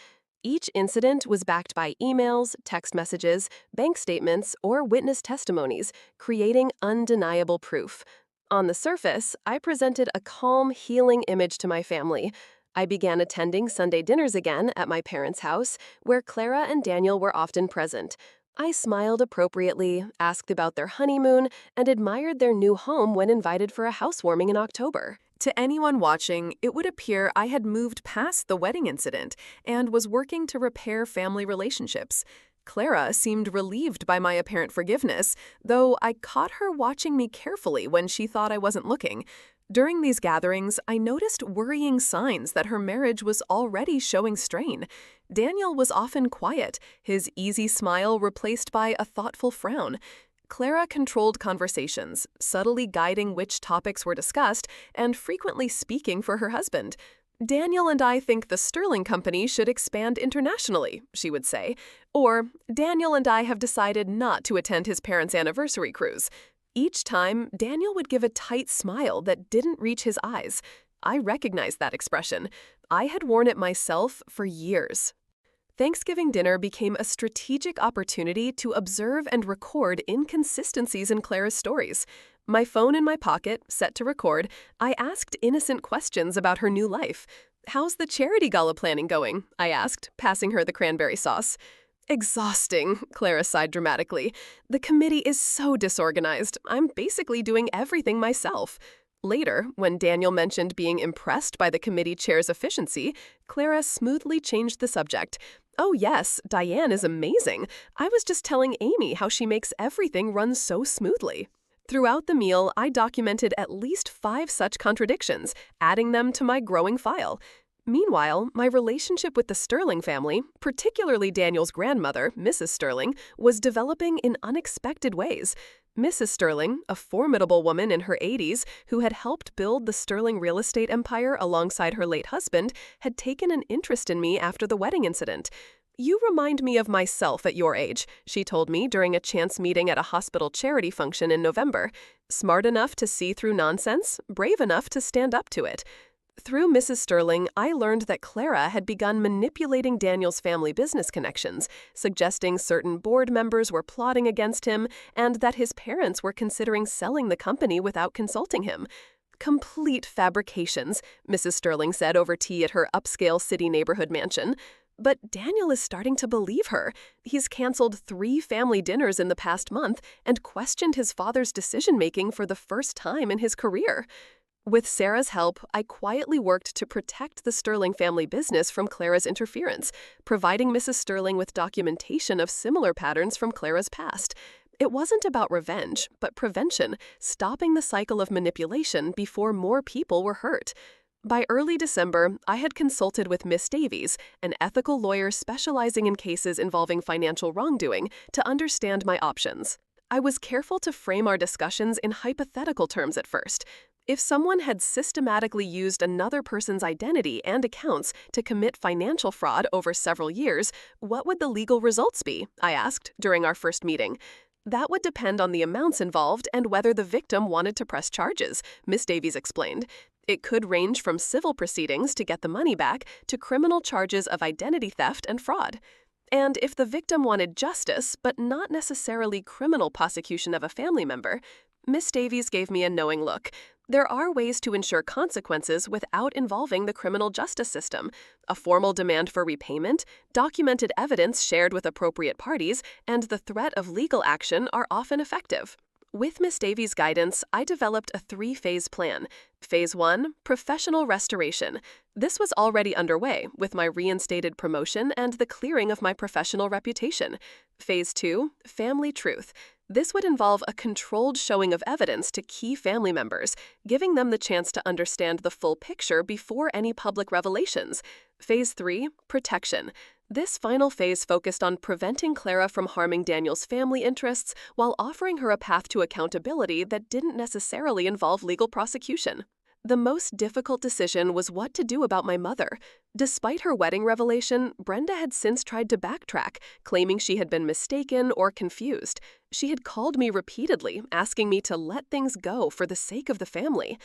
Each incident was backed by emails, text messages, bank statements, or witness testimonies, creating undeniable proof. On the surface, I presented a calm, healing image to my family. I began attending Sunday dinners again at my parents' house, where Clara and Daniel were often present. I smiled appropriately, asked about their honeymoon, and admired their new home when invited for a housewarming in October. To anyone watching, it would appear I had moved past the wedding incident and was working to repair family relationships. Clara seemed relieved by my apparent forgiveness, though I caught her watching me carefully when she thought I wasn't looking. During these gatherings, I noticed worrying signs that her marriage was already showing strain. Daniel was often quiet, his easy smile replaced by a thoughtful frown. Clara controlled conversations, subtly guiding which topics were discussed and frequently speaking for her husband. "Daniel and I think the Sterling Company should expand internationally," she would say. Or, "Daniel and I have decided not to attend his parents' anniversary cruise." Each time, Daniel would give a tight smile that didn't reach his eyes. I recognized that expression. I had worn it myself for years. Thanksgiving dinner became a strategic opportunity to observe and record inconsistencies in Clara's stories. My phone in my pocket, set to record, I asked innocent questions about her new life. "How's the charity gala planning going?" I asked, passing her the cranberry sauce. "Exhausting," Clara sighed dramatically. "The committee is so disorganized. I'm basically doing everything myself." Later, when Daniel mentioned being impressed by the committee chair's efficiency, Clara smoothly changed the subject. "Oh yes, Diane is amazing. I was just telling Amy how she makes everything run so smoothly." Throughout the meal, I documented at least 5 such contradictions, adding them to my growing file. Meanwhile, my relationship with the Sterling family, particularly Daniel's grandmother, Mrs. Sterling, was developing in unexpected ways. Mrs. Sterling, a formidable woman in her 80s who had helped build the Sterling real estate empire alongside her late husband, had taken an interest in me after the wedding incident. "You remind me of myself at your age," she told me during a chance meeting at a hospital charity function in November. "Smart enough to see through nonsense, brave enough to stand up to it." Through Mrs. Sterling, I learned that Clara had begun manipulating Daniel's family business connections, suggesting certain board members were plotting against him and that his parents were considering selling the company without consulting him. "Complete fabrications," Mrs. Sterling said over tea at her upscale city neighborhood mansion. But Daniel is starting to believe her. He's canceled 3 family dinners in the past month and questioned his father's decision-making for the first time in his career. With Sarah's help, I quietly worked to protect the Sterling family business from Clara's interference, providing Mrs. Sterling with documentation of similar patterns from Clara's past. It wasn't about revenge, but prevention, stopping the cycle of manipulation before more people were hurt. By early December, I had consulted with Miss Davies, an ethical lawyer specializing in cases involving financial wrongdoing, to understand my options. I was careful to frame our discussions in hypothetical terms at first. If someone had systematically used another person's identity and accounts to commit financial fraud over several years, what would the legal results be? I asked during our first meeting. "That would depend on the amounts involved and whether the victim wanted to press charges," Miss Davies explained. "It could range from civil proceedings to get the money back to criminal charges of identity theft and fraud. And if the victim wanted justice, but not necessarily criminal prosecution of a family member," Miss Davies gave me a knowing look. "There are ways to ensure consequences without involving the criminal justice system. A formal demand for repayment, documented evidence shared with appropriate parties, and the threat of legal action are often effective." With Miss Davies' guidance, I developed a 3-phase plan. Phase 1, professional restoration. This was already underway with my reinstated promotion and the clearing of my professional reputation. Phase 2, family truth. This would involve a controlled showing of evidence to key family members, giving them the chance to understand the full picture before any public revelations. Phase 3, protection. This final phase focused on preventing Clara from harming Daniel's family interests while offering her a path to accountability that didn't necessarily involve legal prosecution. The most difficult decision was what to do about my mother. Despite her wedding revelation, Brenda had since tried to backtrack, claiming she had been mistaken or confused. She had called me repeatedly, asking me to let things go for the sake of the family.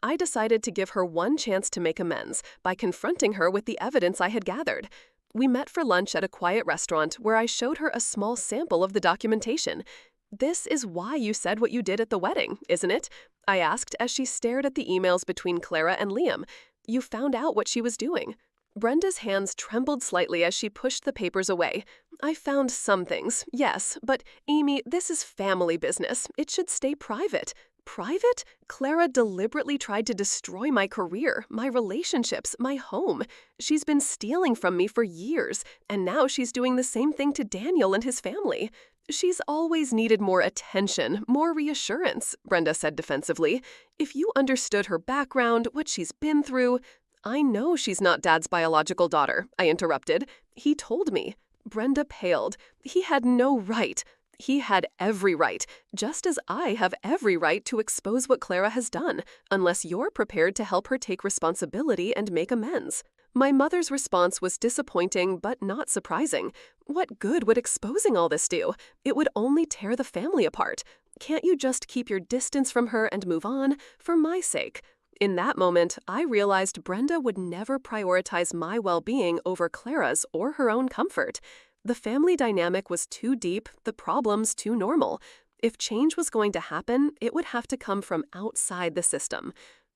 I decided to give her one chance to make amends by confronting her with the evidence I had gathered. We met for lunch at a quiet restaurant where I showed her a small sample of the documentation. "This is why you said what you did at the wedding, isn't it?" I asked as she stared at the emails between Clara and Liam. "You found out what she was doing." Brenda's hands trembled slightly as she pushed the papers away. "I found some things, yes, but Amy, this is family business. It should stay private." "Private?" Clara deliberately tried to destroy my career, my relationships, my home. She's been stealing from me for years, and now she's doing the same thing to Daniel and his family. "She's always needed more attention, more reassurance," Brenda said defensively. "If you understood her background, what she's been through—" "I know she's not Dad's biological daughter," I interrupted. "He told me." Brenda paled. "He had no right." "He had every right, just as I have every right to expose what Clara has done, unless you're prepared to help her take responsibility and make amends." My mother's response was disappointing but not surprising. What good would exposing all this do? It would only tear the family apart. "Can't you just keep your distance from her and move on? For my sake." In that moment, I realized Brenda would never prioritize my well-being over Clara's or her own comfort. The family dynamic was too deep, the problems too normal. If change was going to happen, it would have to come from outside the system.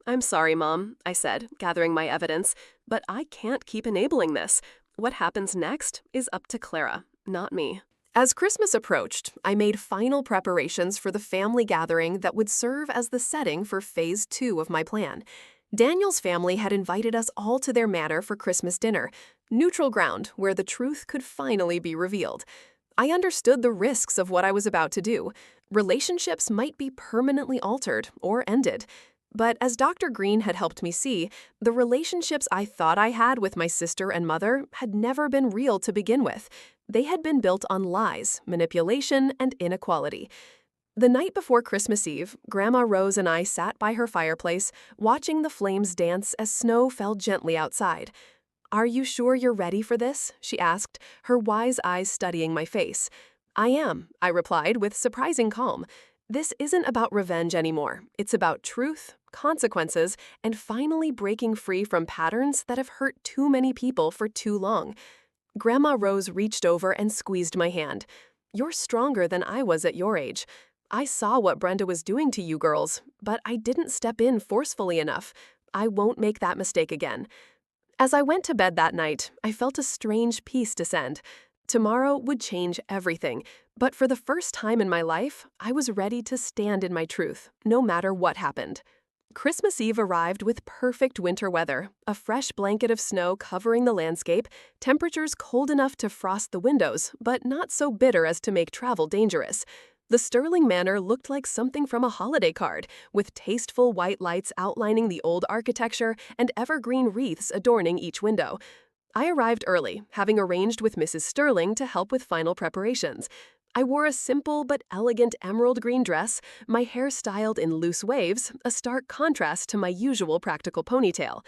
"I'm sorry, Mom," I said, gathering my evidence, "but I can't keep enabling this. What happens next is up to Clara, not me." As Christmas approached, I made final preparations for the family gathering that would serve as the setting for phase 2 of my plan. Daniel's family had invited us all to their manor for Christmas dinner, neutral ground where the truth could finally be revealed. I understood the risks of what I was about to do. Relationships might be permanently altered or ended. But as Dr. Green had helped me see, the relationships I thought I had with my sister and mother had never been real to begin with. They had been built on lies, manipulation, and inequality. The night before Christmas Eve, Grandma Rose and I sat by her fireplace, watching the flames dance as snow fell gently outside. "Are you sure you're ready for this?" she asked, her wise eyes studying my face. "I am," I replied with surprising calm. "This isn't about revenge anymore. It's about truth, consequences, and finally breaking free from patterns that have hurt too many people for too long." Grandma Rose reached over and squeezed my hand. "You're stronger than I was at your age. I saw what Brenda was doing to you girls, but I didn't step in forcefully enough. I won't make that mistake again." As I went to bed that night, I felt a strange peace descend. Tomorrow would change everything, but for the first time in my life, I was ready to stand in my truth, no matter what happened. Christmas Eve arrived with perfect winter weather, a fresh blanket of snow covering the landscape, temperatures cold enough to frost the windows, but not so bitter as to make travel dangerous. The Stirling Manor looked like something from a holiday card, with tasteful white lights outlining the old architecture and evergreen wreaths adorning each window. I arrived early, having arranged with Mrs. Stirling to help with final preparations. I wore a simple but elegant emerald green dress, my hair styled in loose waves, a stark contrast to my usual practical ponytail.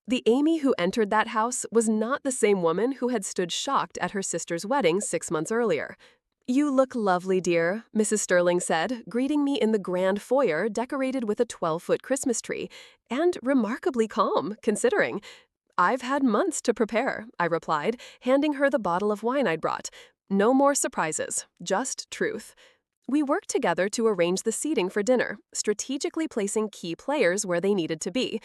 The Amy who entered that house was not the same woman who had stood shocked at her sister's wedding 6 months earlier. "You look lovely, dear," Mrs. Stirling said, greeting me in the grand foyer decorated with a 12-foot Christmas tree, and remarkably calm, considering. "I've had months to prepare," I replied, handing her the bottle of wine I'd brought. "No more surprises, just truth." We worked together to arrange the seating for dinner, strategically placing key players where they needed to be.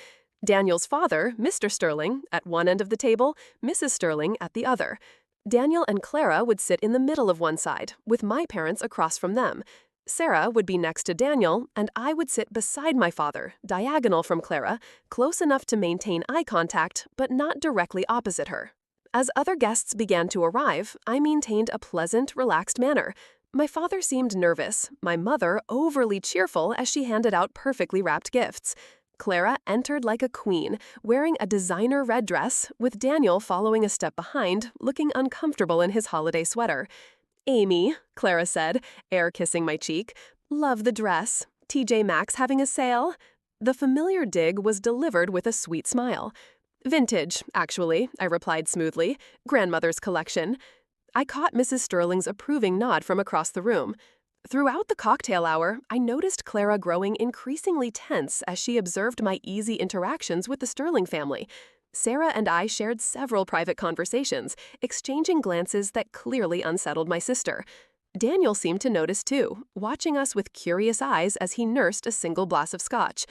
Daniel's father, Mr. Stirling, at one end of the table, Mrs. Stirling at the other. Daniel and Clara would sit in the middle of one side, with my parents across from them. Sarah would be next to Daniel, and I would sit beside my father, diagonal from Clara, close enough to maintain eye contact, but not directly opposite her. As other guests began to arrive, I maintained a pleasant, relaxed manner. My father seemed nervous, my mother overly cheerful as she handed out perfectly wrapped gifts. Clara entered like a queen, wearing a designer red dress, with Daniel following a step behind, looking uncomfortable in his holiday sweater. "Amy," Clara said, air kissing my cheek, "love the dress. TJ Maxx having a sale?" The familiar dig was delivered with a sweet smile. "Vintage, actually," I replied smoothly. "Grandmother's collection." I caught Mrs. Stirling's approving nod from across the room. Throughout the cocktail hour, I noticed Clara growing increasingly tense as she observed my easy interactions with the Stirling family. Sarah and I shared several private conversations, exchanging glances that clearly unsettled my sister. Daniel seemed to notice too, watching us with curious eyes as he nursed a single glass of scotch.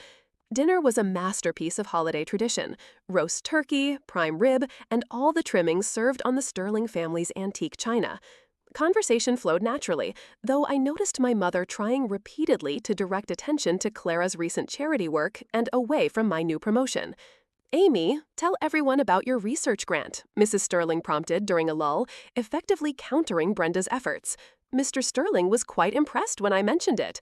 Dinner was a masterpiece of holiday tradition: roast turkey, prime rib, and all the trimmings served on the Stirling family's antique china. Conversation flowed naturally, though I noticed my mother trying repeatedly to direct attention to Clara's recent charity work and away from my new promotion. "Amy, tell everyone about your research grant," Mrs. Stirling prompted during a lull, effectively countering Brenda's efforts. Mr. Stirling was quite impressed when I mentioned it.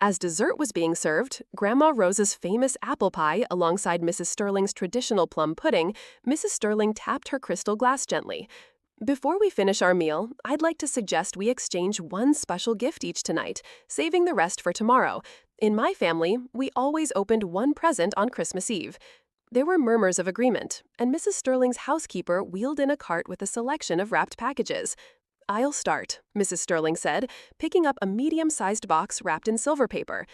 As dessert was being served, Grandma Rose's famous apple pie alongside Mrs. Stirling's traditional plum pudding, Mrs. Stirling tapped her crystal glass gently. "Before we finish our meal, I'd like to suggest we exchange one special gift each tonight, saving the rest for tomorrow. In my family, we always opened one present on Christmas Eve." There were murmurs of agreement, and Mrs. Stirling's housekeeper wheeled in a cart with a selection of wrapped packages. "I'll start," Mrs. Stirling said, picking up a medium-sized box wrapped in silver paper.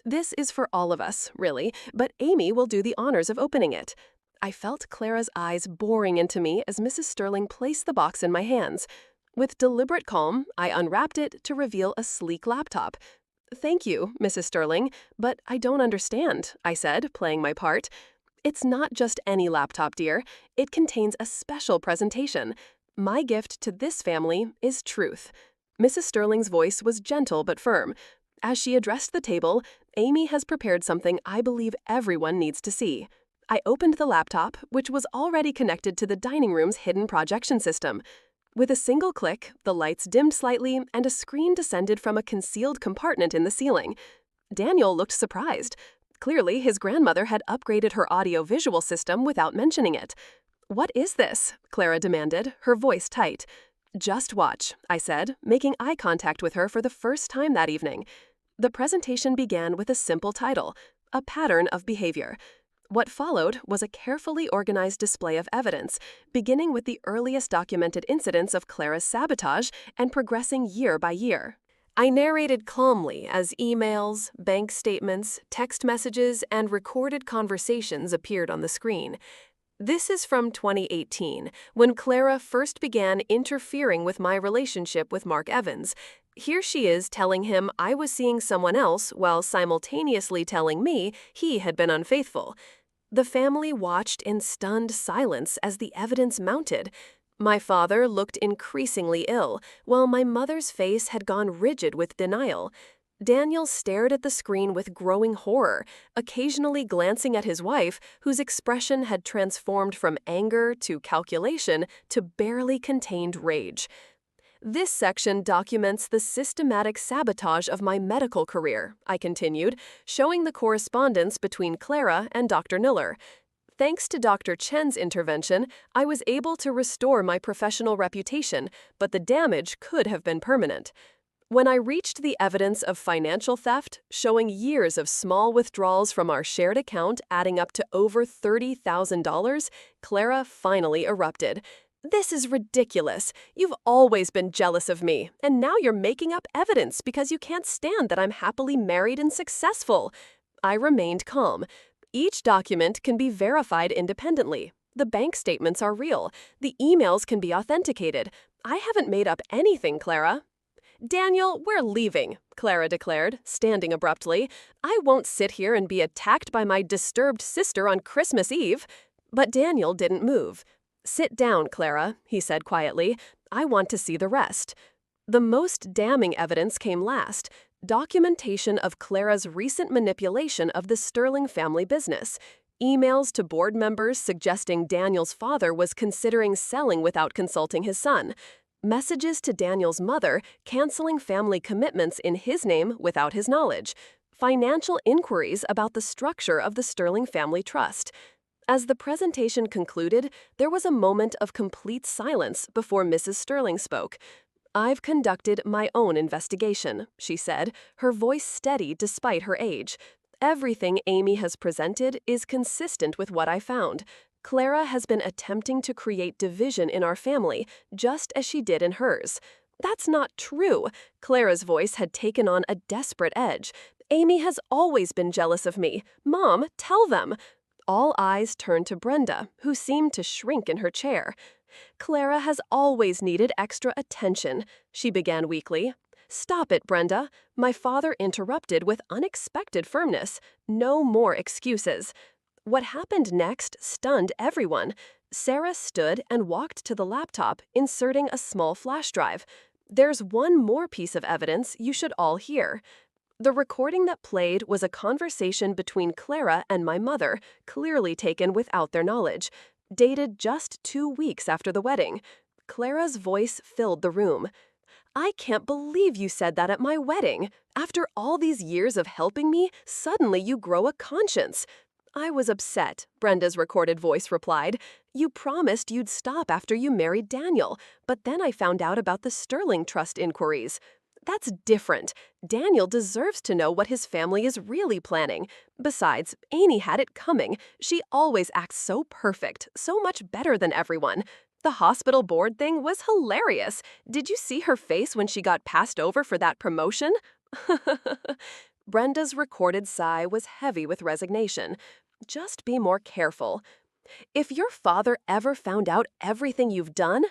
This is for all of us, really, but Amy will do the honors of opening it. I felt Clara's eyes boring into me as Mrs. Sterling placed the box in my hands. With deliberate calm, I unwrapped it to reveal a sleek laptop. "Thank you, Mrs. Sterling, but I don't understand," I said, playing my part. "It's not just any laptop, dear. It contains a special presentation. My gift to this family is truth." Mrs. Sterling's voice was gentle but firm. As she addressed the table, "Amy has prepared something I believe everyone needs to see." I opened the laptop, which was already connected to the dining room's hidden projection system. With a single click, the lights dimmed slightly and a screen descended from a concealed compartment in the ceiling. Daniel looked surprised. Clearly, his grandmother had upgraded her audio-visual system without mentioning it. "What is this?" Clara demanded, her voice tight. "Just watch," I said, making eye contact with her for the first time that evening. The presentation began with a simple title, "A Pattern of Behavior." What followed was a carefully organized display of evidence, beginning with the earliest documented incidents of Clara's sabotage and progressing year by year. I narrated calmly as emails, bank statements, text messages, and recorded conversations appeared on the screen. This is from 2018, when Clara first began interfering with my relationship with Mark Evans. Here she is telling him I was seeing someone else while simultaneously telling me he had been unfaithful. The family watched in stunned silence as the evidence mounted. My father looked increasingly ill, while my mother's face had gone rigid with denial. Daniel stared at the screen with growing horror, occasionally glancing at his wife, whose expression had transformed from anger to calculation to barely contained rage. "This section documents the systematic sabotage of my medical career," I continued, showing the correspondence between Clara and Dr. Miller. "Thanks to Dr. Chen's intervention, I was able to restore my professional reputation, but the damage could have been permanent." When I reached the evidence of financial theft, showing years of small withdrawals from our shared account adding up to over $30,000, Clara finally erupted. "This is ridiculous. You've always been jealous of me, and now you're making up evidence because you can't stand that I'm happily married and successful." I remained calm. "Each document can be verified independently. The bank statements are real. The emails can be authenticated. I haven't made up anything, Clara." "Daniel, we're leaving," Clara declared, standing abruptly. "I won't sit here and be attacked by my disturbed sister on Christmas Eve." But Daniel didn't move. "Sit down, Clara," he said quietly. "I want to see the rest." The most damning evidence came last, documentation of Clara's recent manipulation of the Sterling family business. Emails to board members suggesting Daniel's father was considering selling without consulting his son. Messages to Daniel's mother canceling family commitments in his name without his knowledge. Financial inquiries about the structure of the Sterling family trust. As the presentation concluded, there was a moment of complete silence before Mrs. Sterling spoke. "I've conducted my own investigation," she said, her voice steady despite her age. "Everything Amy has presented is consistent with what I found. Clara has been attempting to create division in our family, just as she did in hers." "That's not true." Clara's voice had taken on a desperate edge. "Amy has always been jealous of me. Mom, tell them." All eyes turned to Brenda, who seemed to shrink in her chair. "Clara has always needed extra attention," she began weakly. "Stop it, Brenda," my father interrupted with unexpected firmness. "No more excuses." What happened next stunned everyone. Sarah stood and walked to the laptop, inserting a small flash drive. "There's one more piece of evidence you should all hear." The recording that played was a conversation between Clara and my mother, clearly taken without their knowledge, dated just 2 weeks after the wedding. Clara's voice filled the room. "I can't believe you said that at my wedding. After all these years of helping me, suddenly you grow a conscience." "I was upset," Brenda's recorded voice replied. "You promised you'd stop after you married Daniel, but then I found out about the Sterling Trust inquiries." "That's different. Daniel deserves to know what his family is really planning. Besides, Amy had it coming. She always acts so perfect, so much better than everyone. The hospital board thing was hilarious. Did you see her face when she got passed over for that promotion?" Brenda's recorded sigh was heavy with resignation. Just be more careful. If your father ever found out everything you've done,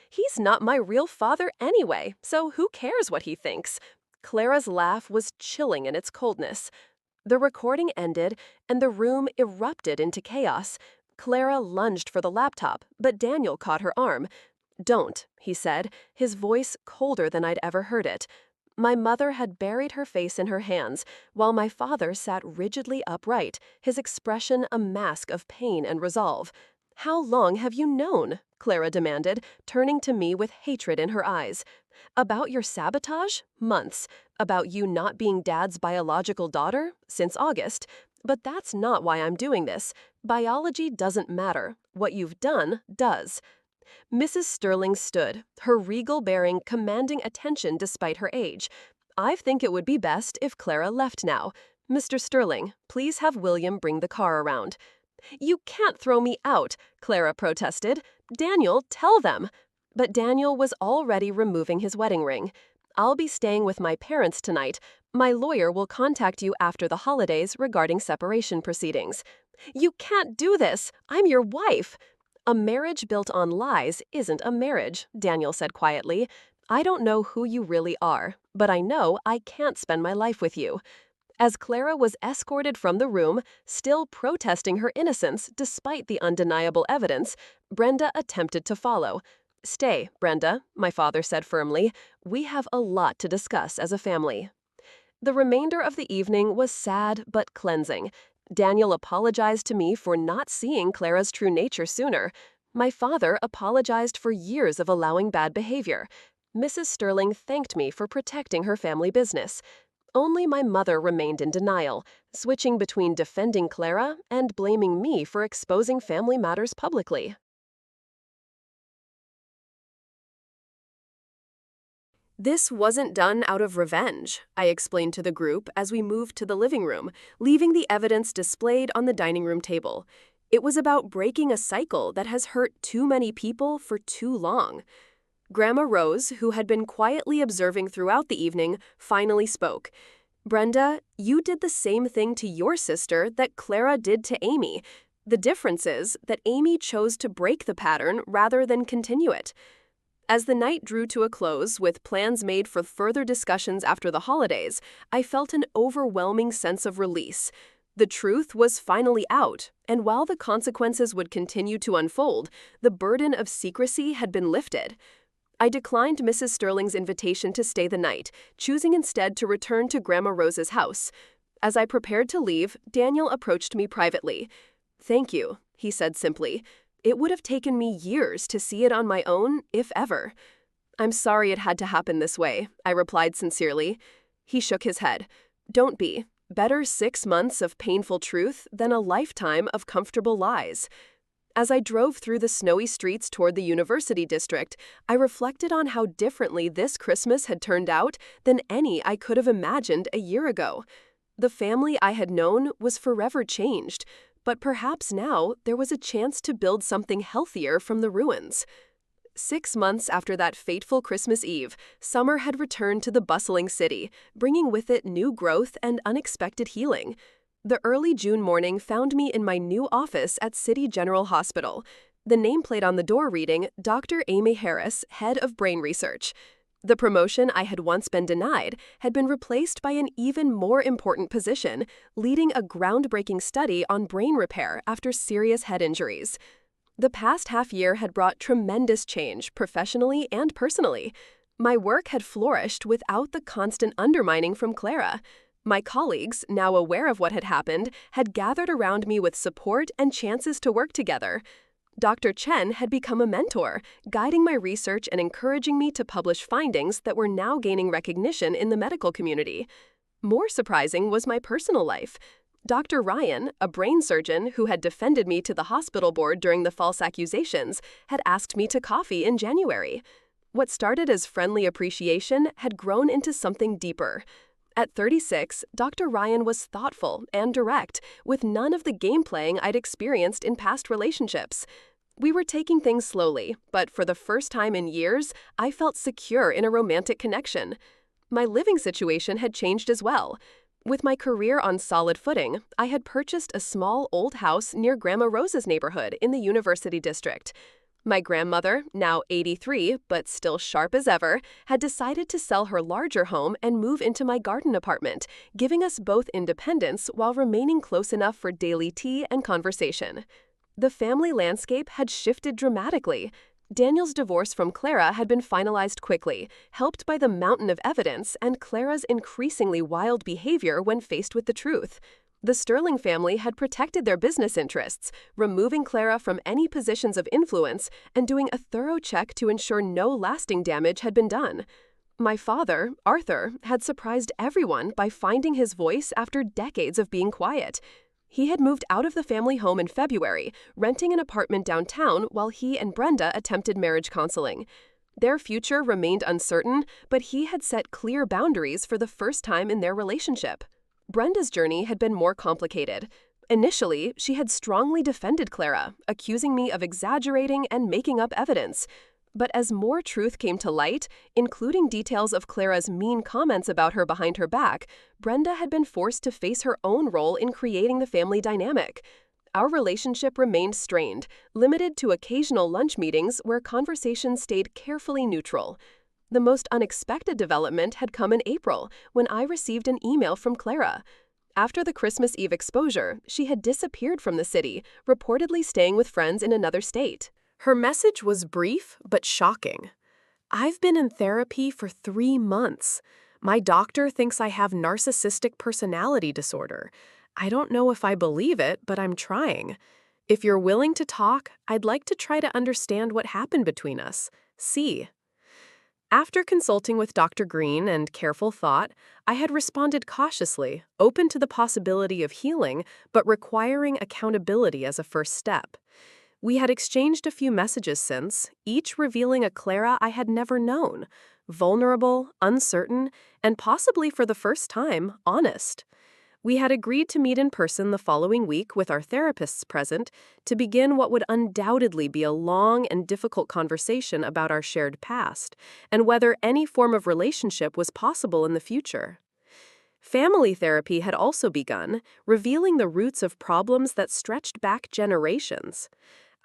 he's not my real father anyway, so who cares what he thinks? Clara's laugh was chilling in its coldness. The recording ended, and the room erupted into chaos. Clara lunged for the laptop, but Daniel caught her arm. "Don't," he said, his voice colder than I'd ever heard it. My mother had buried her face in her hands, while my father sat rigidly upright, his expression a mask of pain and resolve. "How long have you known?" Clara demanded, turning to me with hatred in her eyes. "About your sabotage? Months. About you not being Dad's biological daughter? Since August. But that's not why I'm doing this. Biology doesn't matter. What you've done does." Mrs. Sterling stood, her regal bearing commanding attention despite her age. "I think it would be best if Clara left now. Mr. Sterling, please have William bring the car around." "You can't throw me out," Clara protested. "Daniel, tell them." But Daniel was already removing his wedding ring. "I'll be staying with my parents tonight. My lawyer will contact you after the holidays regarding separation proceedings." "You can't do this. I'm your wife." "A marriage built on lies isn't a marriage," Daniel said quietly. "I don't know who you really are, but I know I can't spend my life with you." As Clara was escorted from the room, still protesting her innocence despite the undeniable evidence, Brenda attempted to follow. "Stay, Brenda," my father said firmly. "We have a lot to discuss as a family." The remainder of the evening was sad but cleansing. Daniel apologized to me for not seeing Clara's true nature sooner. My father apologized for years of allowing bad behavior. Mrs. Sterling thanked me for protecting her family business. Only my mother remained in denial, switching between defending Clara and blaming me for exposing family matters publicly. "This wasn't done out of revenge," I explained to the group as we moved to the living room, leaving the evidence displayed on the dining room table. "It was about breaking a cycle that has hurt too many people for too long." Grandma Rose, who had been quietly observing throughout the evening, finally spoke. "Brenda, you did the same thing to your sister that Clara did to Amy. The difference is that Amy chose to break the pattern rather than continue it." As the night drew to a close, with plans made for further discussions after the holidays, I felt an overwhelming sense of release. The truth was finally out, and while the consequences would continue to unfold, the burden of secrecy had been lifted. I declined Mrs. Sterling's invitation to stay the night, choosing instead to return to Grandma Rose's house. As I prepared to leave, Daniel approached me privately. "Thank you," he said simply. "It would have taken me years to see it on my own, if ever." "I'm sorry it had to happen this way," I replied sincerely. He shook his head. "Don't be. Better 6 months of painful truth than a lifetime of comfortable lies." As I drove through the snowy streets toward the University District, I reflected on how differently this Christmas had turned out than any I could have imagined a year ago. The family I had known was forever changed, but perhaps now there was a chance to build something healthier from the ruins. 6 months after that fateful Christmas Eve, summer had returned to the bustling city, bringing with it new growth and unexpected healing. The early June morning found me in my new office at City General Hospital. The nameplate on the door reading, Dr. Amy Harris, Head of Brain Research. The promotion I had once been denied had been replaced by an even more important position, leading a groundbreaking study on brain repair after serious head injuries. The past half year had brought tremendous change professionally and personally. My work had flourished without the constant undermining from Clara. My colleagues, now aware of what had happened, had gathered around me with support and chances to work together. Dr. Chen had become a mentor, guiding my research and encouraging me to publish findings that were now gaining recognition in the medical community. More surprising was my personal life. Dr. Ryan, a brain surgeon who had defended me to the hospital board during the false accusations, had asked me to coffee in January. What started as friendly appreciation had grown into something deeper. At 36, Dr. Ryan was thoughtful and direct, with none of the game playing I'd experienced in past relationships. We were taking things slowly, but for the first time in years, I felt secure in a romantic connection. My living situation had changed as well. With my career on solid footing, I had purchased a small old house near Grandma Rose's neighborhood in the University District. My grandmother, now 83 but still sharp as ever, had decided to sell her larger home and move into my garden apartment, giving us both independence while remaining close enough for daily tea and conversation. The family landscape had shifted dramatically. Daniel's divorce from Clara had been finalized quickly, helped by the mountain of evidence and Clara's increasingly wild behavior when faced with the truth. The Sterling family had protected their business interests, removing Clara from any positions of influence and doing a thorough check to ensure no lasting damage had been done. My father, Arthur, had surprised everyone by finding his voice after decades of being quiet. He had moved out of the family home in February, renting an apartment downtown while he and Brenda attempted marriage counseling. Their future remained uncertain, but he had set clear boundaries for the first time in their relationship. Brenda's journey had been more complicated. Initially, she had strongly defended Clara, accusing me of exaggerating and making up evidence. But as more truth came to light, including details of Clara's mean comments about her behind her back, Brenda had been forced to face her own role in creating the family dynamic. Our relationship remained strained, limited to occasional lunch meetings where conversations stayed carefully neutral. The most unexpected development had come in April, when I received an email from Clara. After the Christmas Eve exposure, she had disappeared from the city, reportedly staying with friends in another state. Her message was brief but shocking. "I've been in therapy for 3 months. My doctor thinks I have narcissistic personality disorder. I don't know if I believe it, but I'm trying. If you're willing to talk, I'd like to try to understand what happened between us. See." After consulting with Dr. Green and careful thought, I had responded cautiously, open to the possibility of healing, but requiring accountability as a first step. We had exchanged a few messages since, each revealing a Clara I had never known, vulnerable, uncertain, and possibly for the first time, honest. We had agreed to meet in person the following week with our therapists present to begin what would undoubtedly be a long and difficult conversation about our shared past and whether any form of relationship was possible in the future. Family therapy had also begun, revealing the roots of problems that stretched back generations.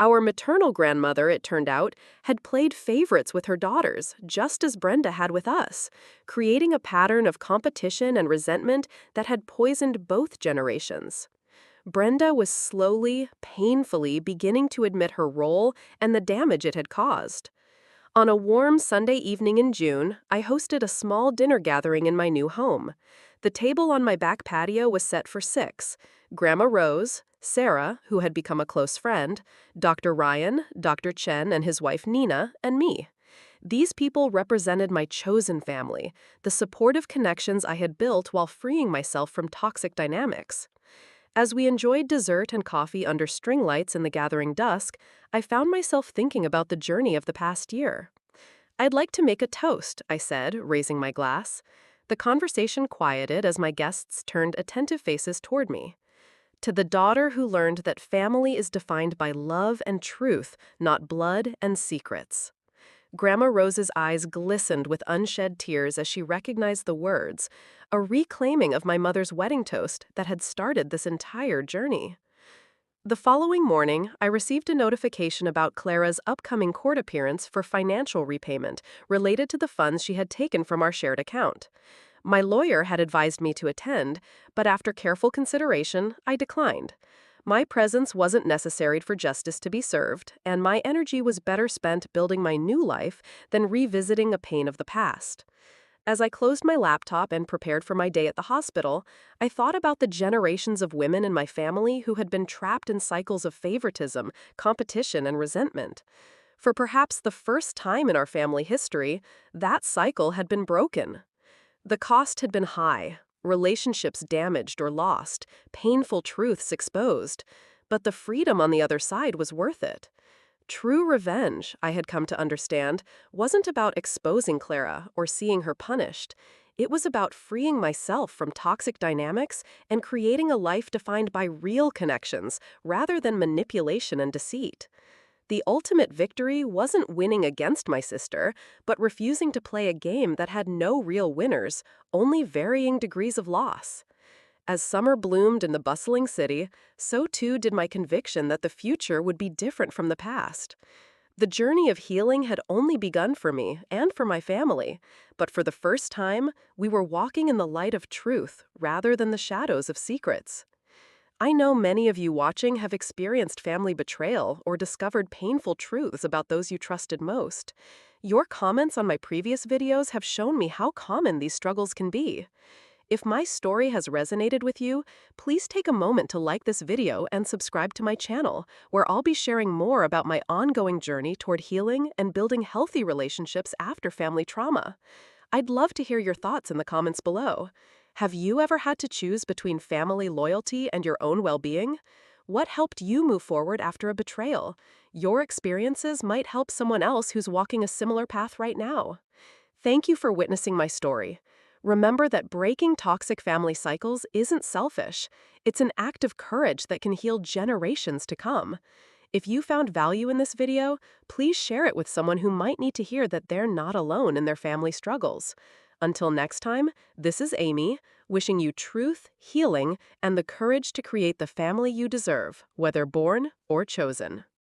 Our maternal grandmother, it turned out, had played favorites with her daughters, just as Brenda had with us, creating a pattern of competition and resentment that had poisoned both generations. Brenda was slowly, painfully beginning to admit her role and the damage it had caused. On a warm Sunday evening in June, I hosted a small dinner gathering in my new home. The table on my back patio was set for 6. Grandma Rose, Sarah, who had become a close friend, Dr. Ryan, Dr. Chen and his wife Nina, and me. These people represented my chosen family, the supportive connections I had built while freeing myself from toxic dynamics. As we enjoyed dessert and coffee under string lights in the gathering dusk, I found myself thinking about the journey of the past year. "I'd like to make a toast," I said, raising my glass. The conversation quieted as my guests turned attentive faces toward me. "To the daughter who learned that family is defined by love and truth, not blood and secrets." Grandma Rose's eyes glistened with unshed tears as she recognized the words, a reclaiming of my mother's wedding toast that had started this entire journey. The following morning, I received a notification about Clara's upcoming court appearance for financial repayment related to the funds she had taken from our shared account. My lawyer had advised me to attend, but after careful consideration, I declined. My presence wasn't necessary for justice to be served, and my energy was better spent building my new life than revisiting a pain of the past. As I closed my laptop and prepared for my day at the hospital, I thought about the generations of women in my family who had been trapped in cycles of favoritism, competition, and resentment. For perhaps the first time in our family history, that cycle had been broken. The cost had been high, relationships damaged or lost, painful truths exposed, but the freedom on the other side was worth it. True revenge, I had come to understand, wasn't about exposing Clara or seeing her punished. It was about freeing myself from toxic dynamics and creating a life defined by real connections rather than manipulation and deceit. The ultimate victory wasn't winning against my sister, but refusing to play a game that had no real winners, only varying degrees of loss. As summer bloomed in the bustling city, so too did my conviction that the future would be different from the past. The journey of healing had only begun for me and for my family, but for the first time, we were walking in the light of truth rather than the shadows of secrets. I know many of you watching have experienced family betrayal or discovered painful truths about those you trusted most. Your comments on my previous videos have shown me how common these struggles can be. If my story has resonated with you, please take a moment to like this video and subscribe to my channel, where I'll be sharing more about my ongoing journey toward healing and building healthy relationships after family trauma. I'd love to hear your thoughts in the comments below. Have you ever had to choose between family loyalty and your own well-being? What helped you move forward after a betrayal? Your experiences might help someone else who's walking a similar path right now. Thank you for witnessing my story. Remember that breaking toxic family cycles isn't selfish. It's an act of courage that can heal generations to come. If you found value in this video, please share it with someone who might need to hear that they're not alone in their family struggles. Until next time, this is Amy, wishing you truth, healing, and the courage to create the family you deserve, whether born or chosen.